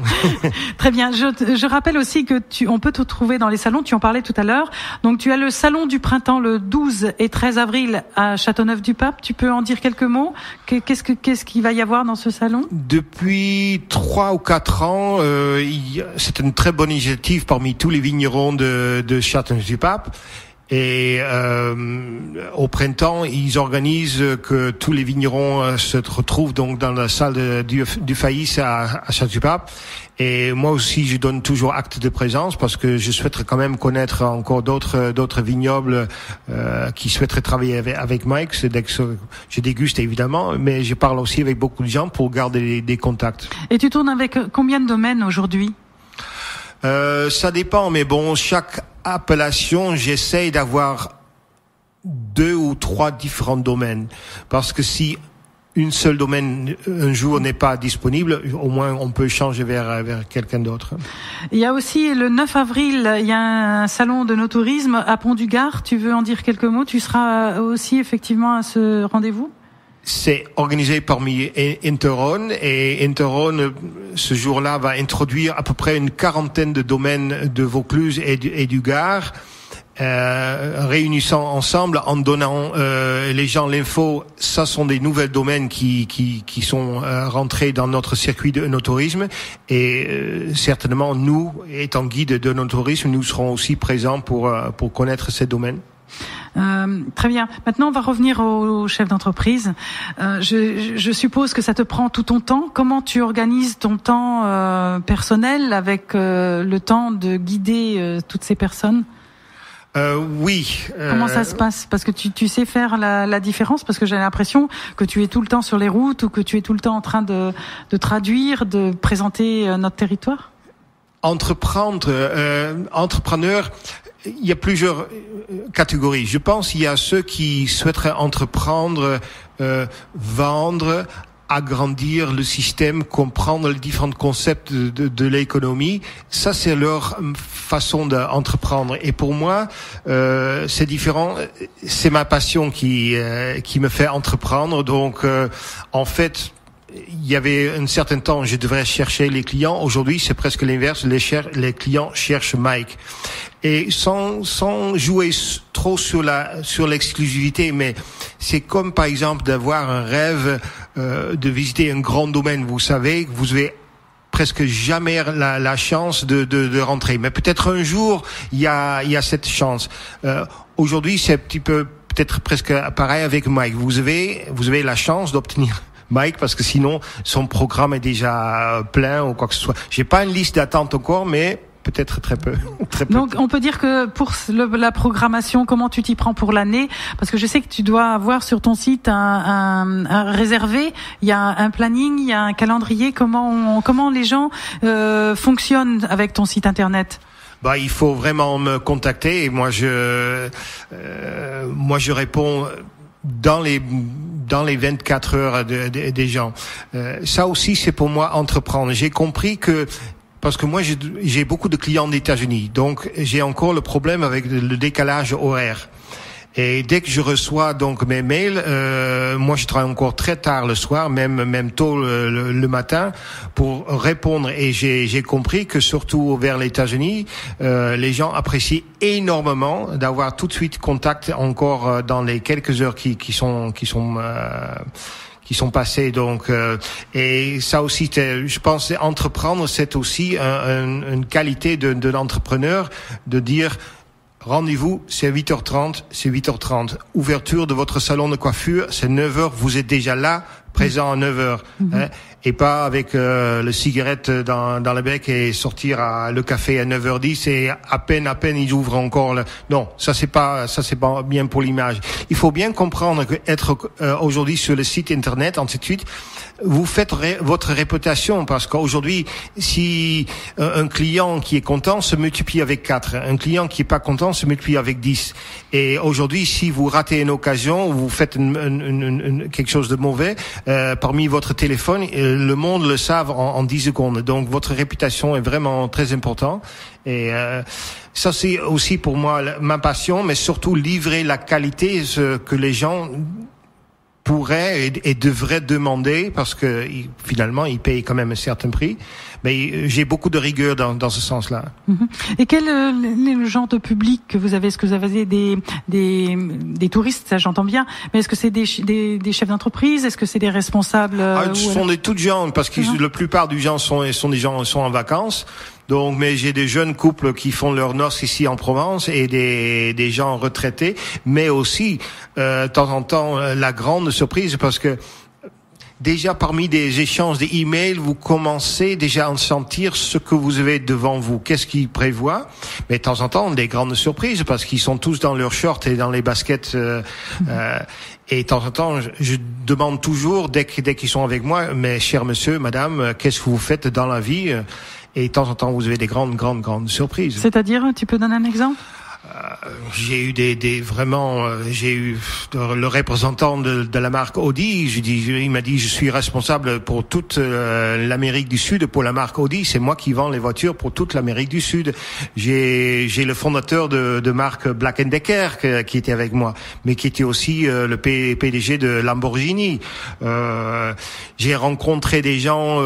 Très bien. Je rappelle aussi que on peut te trouver dans les salons. Tu en parlais tout à l'heure. Donc tu as le salon du printemps le 12 et 13 avril à Châteauneuf-du-Pape. Tu peux en dire quelques mots? Qu'est-ce qu'il va y avoir dans ce salon? Depuis 3 ou 4 ans, c'est une très bonne initiative parmi tous les vignerons de Châteauneuf-du-Pape. Et au printemps, ils organisent que tous les vignerons se retrouvent donc dans la salle du Faïs à Château-du-Pape. Et moi aussi, je donne toujours acte de présence parce que je souhaiterais quand même connaître encore d'autres vignobles qui souhaiteraient travailler avec Mike. C'est dès que je déguste évidemment, mais je parle aussi avec beaucoup de gens pour garder des contacts. Et tu tournes avec combien de domaines aujourd'hui? Ça dépend, mais bon, chaque appellation, j'essaye d'avoir 2 ou 3 différents domaines. Parce que si une seule domaine un jour n'est pas disponible, au moins on peut changer vers quelqu'un d'autre. Il y a aussi le 9 avril, il y a un salon de no-tourisme à Pont-du-Gard. Tu veux en dire quelques mots? Tu seras aussi effectivement à ce rendez-vous? C'est organisé parmi Interrhône et Interrhône, ce jour-là, va introduire à peu près une 40aine de domaines de Vaucluse et du Gard, réunissant ensemble en donnant les gens l'info. Ça sont des nouvelles domaines qui sont rentrés dans notre circuit de no-tourisme et certainement nous, étant guides de no-tourisme, nous serons aussi présents pour connaître ces domaines. Très bien. Maintenant, on va revenir au chef d'entreprise. Je suppose que ça te prend tout ton temps. Comment tu organises ton temps personnel avec le temps de guider toutes ces personnes? Oui. Comment ça se passe? Parce que tu sais faire la différence, parce que j'ai l'impression que tu es tout le temps sur les routes ou que tu es tout le temps en train de traduire, de présenter notre territoire. Entrepreneur, il y a plusieurs catégories. Je pense qu'il y a ceux qui souhaiteraient entreprendre, vendre, agrandir le système, comprendre les différents concepts de l'économie. Ça, c'est leur façon d'entreprendre. Et pour moi, c'est différent. C'est ma passion qui me fait entreprendre. Donc, en fait, il y avait un certain temps, je devrais chercher les clients. Aujourd'hui, c'est presque l'inverse. Les clients cherchent Mike. Et sans jouer trop sur l'exclusivité, mais c'est comme par exemple d'avoir un rêve de visiter un grand domaine. Vous savez que vous avez presque jamais la chance de rentrer, mais peut-être un jour il y a cette chance. Aujourd'hui, c'est un petit peu peut-être presque pareil avec Mike. Vous avez la chance d'obtenir Mike parce que sinon son programme est déjà plein ou quoi que ce soit. J'ai pas une liste d'attente encore, mais peut-être très peu. Donc on peut dire que pour la programmation, comment tu t'y prends pour l'année? Parce que je sais que tu dois avoir sur ton site un réservé, il y a un planning, il y a un calendrier. Comment les gens fonctionnent avec ton site internet? Il faut vraiment me contacter et moi je réponds dans les 24 heures des gens. Ça aussi c'est pour moi entreprendre. J'ai compris que parce que moi j'ai beaucoup de clients des États-Unis, donc j'ai encore le problème avec le décalage horaire. Et dès que je reçois donc mes mails, moi je travaille encore très tard le soir, même tôt le matin, pour répondre. Et j'ai compris que surtout vers les États-Unis, les gens apprécient énormément d'avoir tout de suite contact encore dans les quelques heures qui sont passées. Donc et ça aussi, je pense, entreprendre, c'est aussi une qualité de l'entrepreneur, de dire rendez-vous, c'est 8h30, c'est 8h30. Ouverture de votre salon de coiffure, c'est 9h, vous êtes déjà là, présent à 9h. Hein, et pas avec le cigarette dans le bec et sortir le café à 9h10 et à peine ils ouvrent encore Non, ça c'est pas bien pour l'image. Il faut bien comprendre que être aujourd'hui sur le site internet, ainsi de suite, vous faites votre réputation, parce qu'aujourd'hui, si un client qui est content se multiplie avec 4, un client qui est pas content se multiplie avec 10. Et aujourd'hui, si vous ratez une occasion, vous faites quelque chose de mauvais, parmi votre téléphone, le monde le savent en 10 secondes. Donc votre réputation est vraiment très importante. Et ça c'est aussi pour moi ma passion, mais surtout livrer la qualité, ce que les gens pourrait et devrait demander, parce que finalement ils payent quand même un certain prix. Mais j'ai beaucoup de rigueur dans ce sens-là. Et quel est le genre de public que vous avez? Est-ce que vous avez des touristes, ça j'entends bien, mais est-ce que c'est des chefs d'entreprise? Est-ce que c'est des responsables? Ce sont des toutes gens, parce que la plupart du gens sont des gens sont en vacances. Donc, mais j'ai des jeunes couples qui font leurs noces ici en Provence et des gens retraités, mais aussi de temps en temps la grande surprise, parce que déjà parmi des échanges des emails, vous commencez déjà à en sentir ce que vous avez devant vous, qu'est-ce qu'ils prévoient. Mais de temps en temps, des grandes surprises, parce qu'ils sont tous dans leurs shorts et dans les baskets. Et de temps en temps, je demande toujours, dès qu'ils sont avec moi, mais cher monsieur, madame, qu'est-ce que vous faites dans la vie? Et de temps en temps, vous avez des grandes surprises. C'est-à-dire, tu peux donner un exemple? J'ai eu j'ai eu le représentant de la marque Audi. Il m'a dit, je suis responsable pour toute l'Amérique du Sud pour la marque Audi. C'est moi qui vends les voitures pour toute l'Amérique du Sud. J'ai le fondateur de marque Black & Decker qui était avec moi, mais qui était aussi le PDG de Lamborghini. J'ai rencontré des gens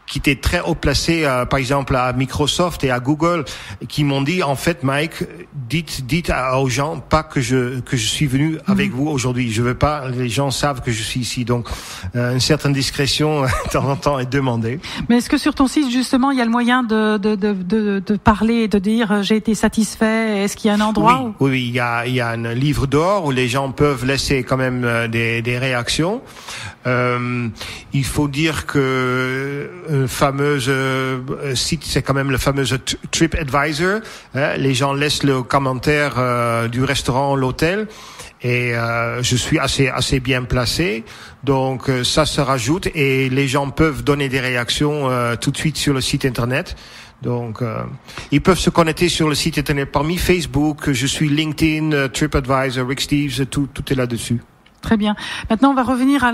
qui étaient très haut placés, par exemple à Microsoft et à Google, qui m'ont dit, en fait, Mike, dites aux gens pas que je suis venu avec vous aujourd'hui. Je veux pas, les gens savent que je suis ici. Donc, une certaine discrétion, de temps en temps, est demandée. Mais est-ce que sur ton site, justement, il y a le moyen de parler et de dire, j'ai été satisfait? Est-ce qu'il y a un endroit Oui, il y a un livre d'or où les gens peuvent laisser quand même des réactions. Il faut dire que fameuse site, c'est quand même le fameux TripAdvisor. Les gens laissent le commentaire du restaurant, l'hôtel, et je suis assez bien placé. Donc ça se rajoute, et les gens peuvent donner des réactions tout de suite sur le site internet. Donc, ils peuvent se connecter sur le site internet parmi Facebook. Je suis LinkedIn, TripAdvisor, Rick Steves, tout est là-dessus. Très bien. Maintenant, on va revenir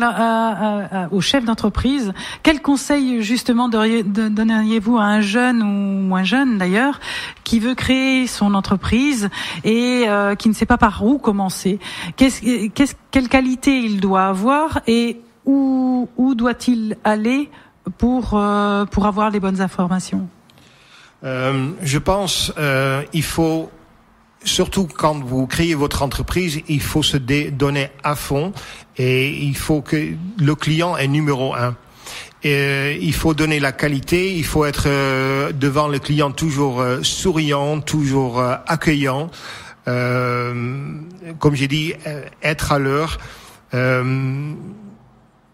au chef d'entreprise. Quel conseil, justement, donneriez-vous à un jeune ou moins jeune, d'ailleurs, qui veut créer son entreprise et qui ne sait pas par où commencer? Quelle qualité il doit avoir et où doit-il aller pour avoir les bonnes informations? Je pense il faut, surtout quand vous créez votre entreprise, il faut se donner à fond, et il faut que le client est numéro 1. Et il faut donner la qualité, il faut être devant le client toujours souriant, toujours accueillant. Comme j'ai dit, être à l'heure.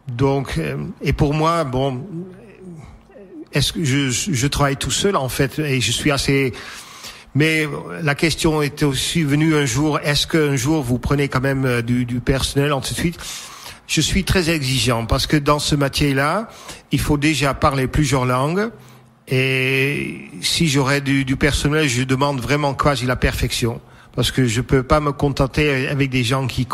Donc, et pour moi, bon, est-ce que je travaille tout seul en fait, et je suis assez. Mais la question était aussi venue un jour, est-ce qu'un jour vous prenez quand même du personnel, ainsi de suite? Je suis très exigeant, parce que dans ce métier-là, il faut déjà parler plusieurs langues, et si j'aurais du personnel, je demande vraiment quasi la perfection. parce que je peux pas me contenter avec des gens qui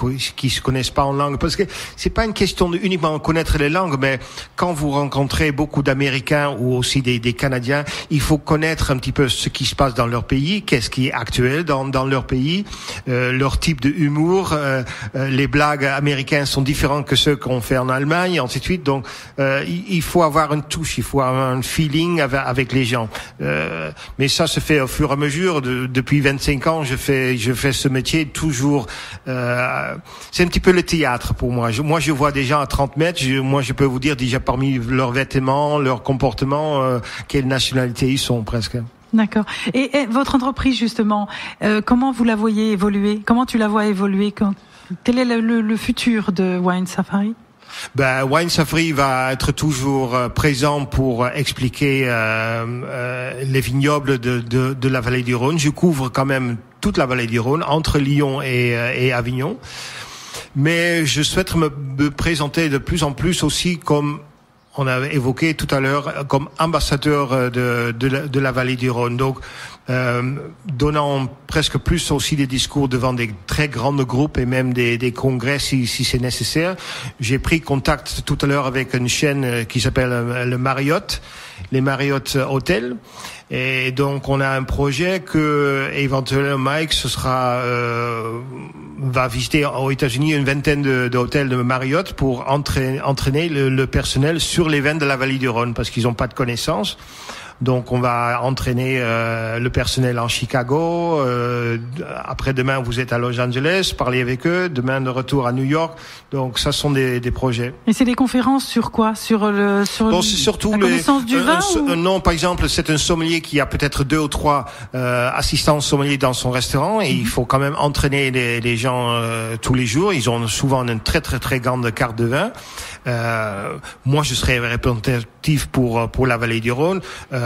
se connaissent pas en langue, parce que c'est pas une question de uniquement connaître les langues, mais quand vous rencontrez beaucoup d'Américains ou aussi des Canadiens, il faut connaître un petit peu ce qui se passe dans leur pays, qu'est-ce qui est actuel dans leur pays, leur type de humour, les blagues américaines sont différentes que ceux qu'on fait en Allemagne, et ainsi de suite. Donc il faut avoir une touche, il faut avoir un feeling avec les gens. Mais ça se fait au fur et à mesure. Depuis 25 ans, je fais ce métier toujours. C'est un petit peu le théâtre pour moi. Moi, je vois des gens à 30 mètres. Je peux vous dire déjà parmi leurs vêtements, leur comportement, quelle nationalité ils sont presque. D'accord. Et votre entreprise justement, comment vous la voyez évoluer? Comment tu la vois évoluer? Quel est le futur de Wine Safari? Wine Safari va être toujours présent pour expliquer les vignobles de la vallée du Rhône. Je couvre quand même toute la vallée du Rhône, entre Lyon et Avignon. Mais je souhaite me présenter de plus en plus aussi comme on a évoqué tout à l'heure, comme ambassadeur de la vallée du Rhône. Donc, donnant presque plus aussi des discours devant des très grands groupes et même des congrès si c'est nécessaire. J'ai pris contact tout à l'heure avec une chaîne qui s'appelle le Marriott, les Marriott Hotels. Et donc, on a un projet que, éventuellement, Mike, va visiter aux États-Unis une vingtaine de hôtels de Marriott pour entraîner le personnel sur les vins de la vallée du Rhône, parce qu'ils n'ont pas de connaissances. Donc, on va entraîner le personnel en Chicago. Après-demain, vous êtes à Los Angeles, parlez avec eux. Demain, de retour à New York. Donc, ça sont des projets. Et c'est des conférences sur quoi? Sur c'est surtout la connaissance du vin Non, par exemple, c'est un sommelier qui a peut-être 2 ou 3 assistants sommeliers dans son restaurant, et il faut quand même entraîner les gens tous les jours. Ils ont souvent une très très très grande carte de vin. Moi, je serai représentatif pour la vallée du Rhône.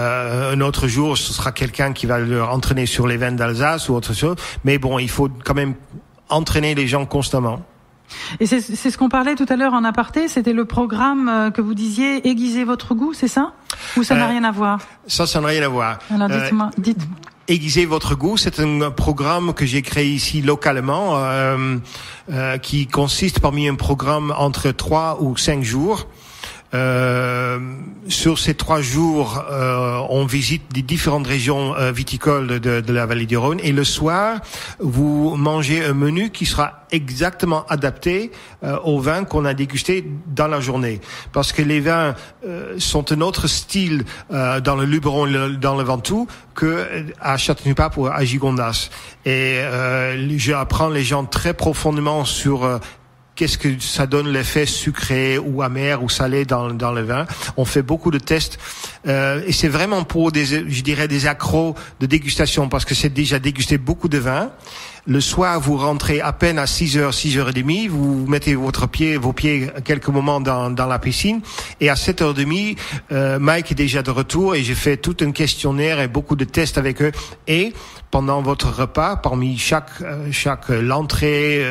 Un autre jour, ce sera quelqu'un qui va leur entraîner sur les vins d'Alsace ou autre chose. Mais bon, il faut quand même entraîner les gens constamment. Et c'est ce qu'on parlait tout à l'heure en aparté, c'était le programme que vous disiez aiguiser votre goût, c'est ça? Ou ça n'a rien à voir? Ça n'a rien à voir. Alors dites. Aiguiser votre goût, c'est un programme que j'ai créé ici localement, qui consiste parmi un programme entre 3 ou 5 jours. Sur ces 3 jours, on visite les différentes régions viticoles de la vallée du Rhône, et le soir, vous mangez un menu qui sera exactement adapté aux vins qu'on a dégustés dans la journée. Parce que les vins sont un autre style dans le Luberon, dans le Ventoux, que à Châteauneuf-du-Pape ou à Gigondas. Et j'apprends les gens très profondément sur qu'est-ce que ça donne l'effet sucré ou amer ou salé dans le vin. On fait beaucoup de tests et c'est vraiment pour des accros de dégustation, parce que c'est déjà dégusté beaucoup de vin. Le soir, vous rentrez à peine à 6h, 6h30, vous mettez vos pieds quelques moments dans la piscine, et à 7h30, Mike est déjà de retour, et j'ai fait tout un questionnaire et beaucoup de tests avec eux. Et pendant votre repas, parmi chaque l'entrée,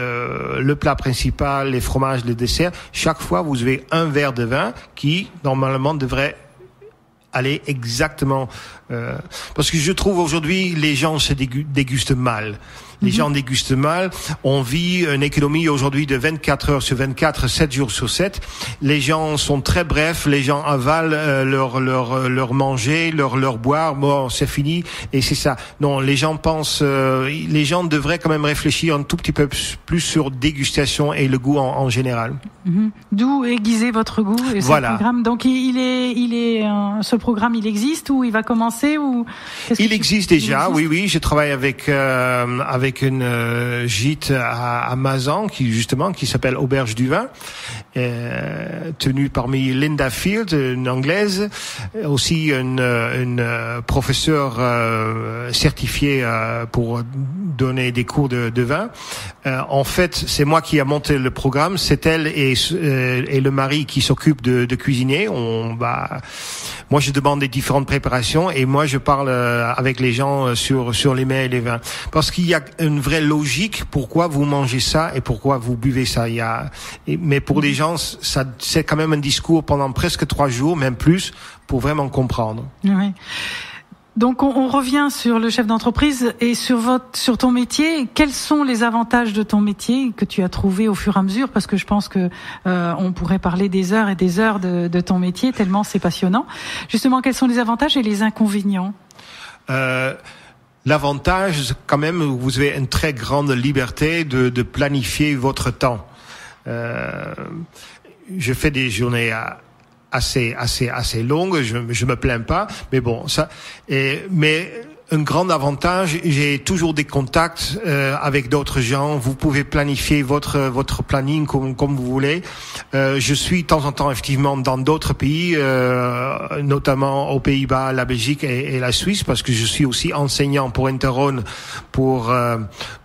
le plat principal, les fromages, les desserts, chaque fois vous avez un verre de vin qui normalement devrait aller exactement parce que je trouve aujourd'hui les gens se dégustent mal. Les gens dégustent mal. On vit une économie aujourd'hui de 24 heures sur 24, 7 jours sur 7. Les gens sont très brefs. Les gens avalent leur manger, leur boire. Bon, c'est fini. Et c'est ça. Non, les gens pensent... les gens devraient quand même réfléchir un tout petit peu plus sur dégustation et le goût en général. D'où aiguiser votre goût. Et voilà. Programme. Donc, ce programme, il existe ou il va commencer ou il existe déjà. Oui. Je travaille avec une gîte à Mazan qui s'appelle Auberge du Vin, tenue parmi Linda Field, une anglaise, aussi une professeure certifiée pour donner des cours de vin. En fait, c'est moi qui a monté le programme. C'est elle et le mari qui s'occupe de cuisiner. Moi, je demande des différentes préparations et moi, je parle avec les gens sur les mets et les vins, parce qu'il y a une vraie logique pourquoi vous mangez ça et pourquoi vous buvez ça. Mais pour les gens, c'est quand même un discours pendant presque 3 jours, même plus, pour vraiment comprendre. Oui. Donc on revient sur le chef d'entreprise et sur ton métier. Quels sont les avantages de ton métier que tu as trouvé au fur et à mesure? Parce que je pense que on pourrait parler des heures et des heures de ton métier tellement c'est passionnant. Justement, quels sont les avantages et les inconvénients? L'avantage, quand même, vous avez une très grande liberté de planifier votre temps. Je fais des journées assez longues, je me plains pas, mais bon, mais un grand avantage, j'ai toujours des contacts avec d'autres gens. Vous pouvez planifier votre planning comme vous voulez. Je suis de temps en temps effectivement dans d'autres pays, notamment aux Pays-Bas, la Belgique et la Suisse, parce que je suis aussi enseignant pour Interrhône, pour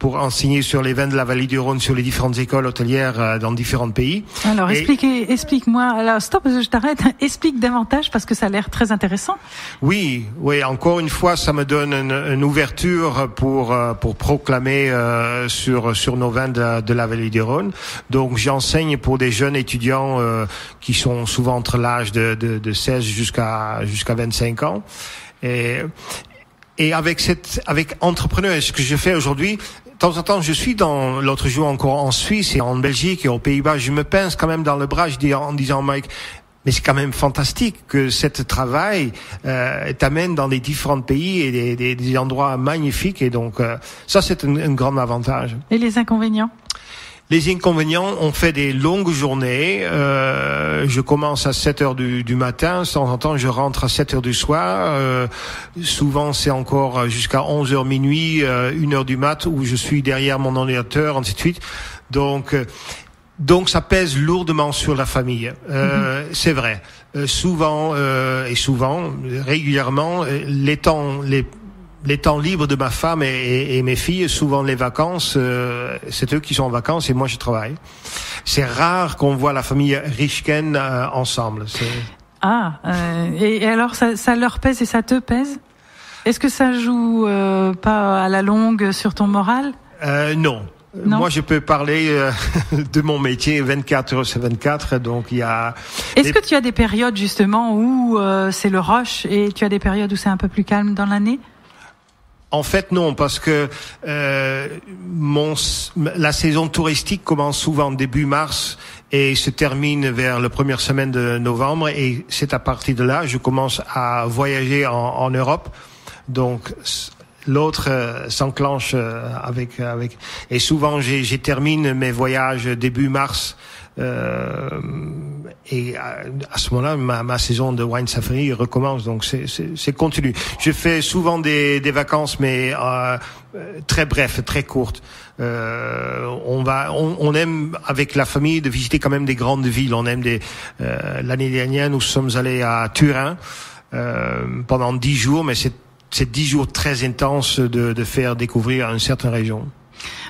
enseigner sur les vins de la vallée du Rhône sur les différentes écoles hôtelières dans différents pays. Alors explique-moi. Alors stop, je t'arrête. Explique davantage parce que ça a l'air très intéressant. Oui. Encore une fois, ça me donne une ouverture pour proclamer sur nos vins de la vallée du Rhône. Donc j'enseigne pour des jeunes étudiants qui sont souvent entre l'âge de 16 jusqu'à 25 ans. Et avec entrepreneur, ce que je fais aujourd'hui, de temps en temps, je suis l'autre jour encore en Suisse et en Belgique et aux Pays-Bas, je me pince quand même dans le bras, en disant Mike, mais c'est quand même fantastique que ce travail t'amène dans les différents pays et des endroits magnifiques. Et donc, ça, c'est un grand avantage. Et les inconvénients? Les inconvénients, on fait des longues journées. Je commence à 7 heures du matin. De temps en temps, je rentre à 7 heures du soir. Souvent, c'est encore jusqu'à 11 heures minuit, 1 heure du mat, où je suis derrière mon ordinateur, ainsi de suite. Donc ça pèse lourdement sur la famille. C'est vrai. Régulièrement, les temps libres de ma femme et mes filles, souvent les vacances, c'est eux qui sont en vacances et moi je travaille. C'est rare qu'on voit la famille Richken ensemble. Et alors ça leur pèse et ça te pèse? Est-ce que ça joue pas à la longue sur ton moral? Non. Moi, je peux parler de mon métier 24 heures sur 24, donc il y a... Est-ce que tu as des périodes justement où c'est le rush et tu as des périodes où c'est un peu plus calme dans l'année? En fait, non, parce que la saison touristique commence souvent début mars et se termine vers la première semaine de novembre, et c'est à partir de là je commence à voyager en Europe. Donc l'autre s'enclenche avec et souvent j'ai termine mes voyages début mars et à ce moment-là ma saison de wine safari recommence, donc c'est continu. Je fais souvent des vacances mais très brefs, très courtes. On aime avec la famille de visiter quand même des grandes villes. On aime l'année dernière nous sommes allés à Turin pendant 10 jours, mais c'est 10 jours très intenses de faire découvrir une certaine région.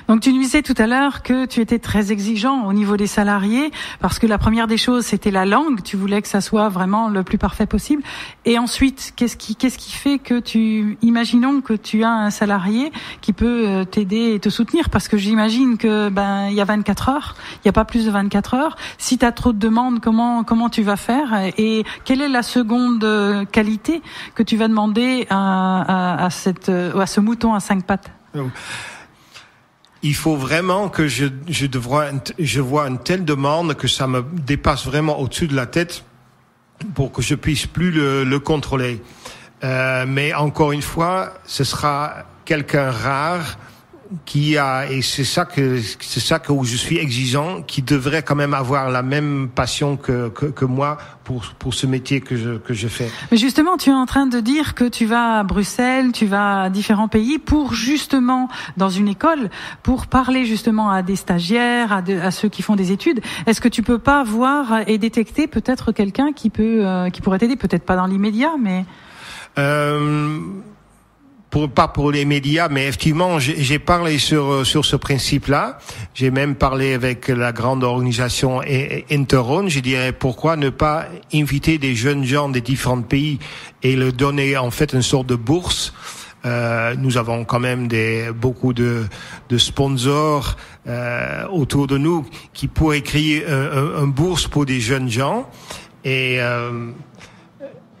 Donc tu nous disais tout à l'heure que tu étais très exigeant au niveau des salariés, parce que la première des choses c'était la langue, tu voulais que ça soit vraiment le plus parfait possible. Et ensuite, qu'est-ce qui fait que imaginons que tu as un salarié qui peut t'aider et te soutenir, parce que j'imagine que il y a 24 heures, il y a pas plus de 24 heures. Si tu as trop de demandes, comment tu vas faire, et quelle est la seconde qualité que tu vas demander à ce mouton à 5 pattes? Il faut vraiment que je vois une telle demande que ça me dépasse vraiment au-dessus de la tête pour que je puisse plus le contrôler. Mais encore une fois, ce sera quelqu'un rare et c'est ça que où je suis exigeant, qui devrait quand même avoir la même passion que moi pour ce métier que je fais. Mais justement, tu es en train de dire que tu vas à Bruxelles, tu vas à différents pays pour justement, dans une école, pour parler justement à des stagiaires, à ceux qui font des études. Est-ce que tu peux pas voir et détecter peut-être quelqu'un qui pourrait t'aider, peut-être pas dans l'immédiat, mais... Pas pour les médias, mais effectivement, j'ai parlé sur ce principe-là. J'ai même parlé avec la grande organisation Interrhône. Je dirais, pourquoi ne pas inviter des jeunes gens des différents pays et leur donner en fait une sorte de bourse. Nous avons quand même beaucoup de sponsors autour de nous qui pourraient créer une bourse pour des jeunes gens.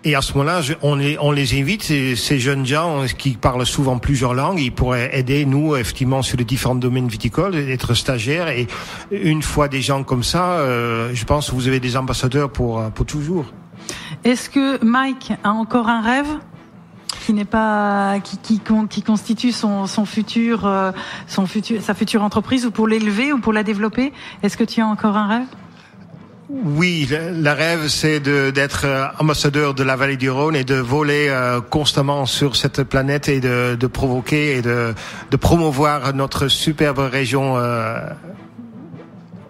Et à ce moment-là, on les invite, ces jeunes gens qui parlent souvent plusieurs langues, ils pourraient aider nous, effectivement, sur les différents domaines viticoles, être stagiaires. Et une fois des gens comme ça, je pense que vous avez des ambassadeurs pour toujours. Est-ce que Mike a encore un rêve qui n'est pas qui constitue sa future entreprise, ou pour l'élever ou pour la développer? Est-ce que tu as encore un rêve? Oui, le rêve, c'est d'être ambassadeur de la vallée du Rhône et de voler constamment sur cette planète et de provoquer et de promouvoir notre superbe région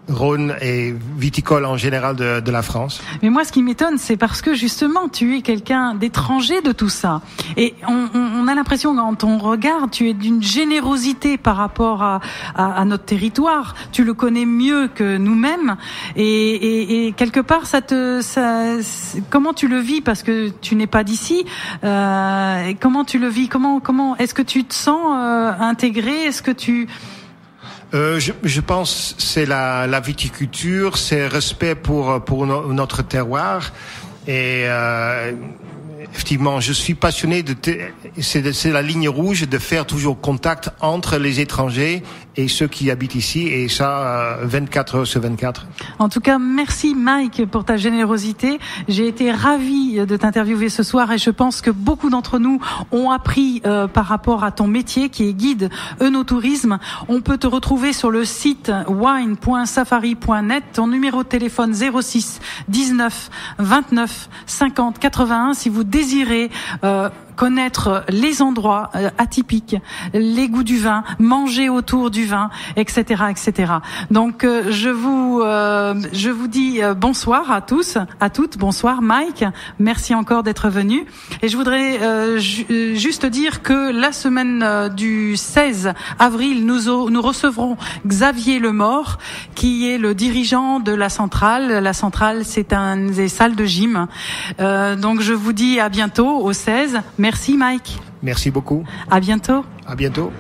Rhône et viticole en général de la France. Mais moi, ce qui m'étonne, c'est parce que justement, tu es quelqu'un d'étranger de tout ça. Et on a l'impression, quand on regarde, tu es d'une générosité par rapport à notre territoire. Tu le connais mieux que nous-mêmes. Et quelque part, comment tu le vis? Parce que tu n'es pas d'ici. Comment tu le vis? Comment est-ce que tu te sens intégré? Est-ce que tu... Je pense c'est la viticulture, c'est respect pour notre terroir et effectivement, je suis passionné c'est la ligne rouge de faire toujours contact entre les étrangers et ceux qui habitent ici, et ça 24 heures sur 24. En tout cas, merci Mike pour ta générosité. J'ai été ravie de t'interviewer ce soir, et je pense que beaucoup d'entre nous ont appris par rapport à ton métier qui est guide œnotourisme. On peut te retrouver sur le site wine.safari.net, ton numéro de téléphone 06 19 29 50 81 si vous désirez connaître les endroits atypiques, les goûts du vin, manger autour du vin, etc., etc. Donc je vous dis bonsoir à tous, à toutes. Bonsoir Mike, merci encore d'être venu. Et je voudrais juste dire que la semaine du 16 avril, nous recevrons Xavier Lemort, qui est le dirigeant de la centrale. La centrale, c'est des salles de gym. Donc je vous dis à bientôt au 16. Merci Mike. Merci beaucoup. À bientôt. À bientôt.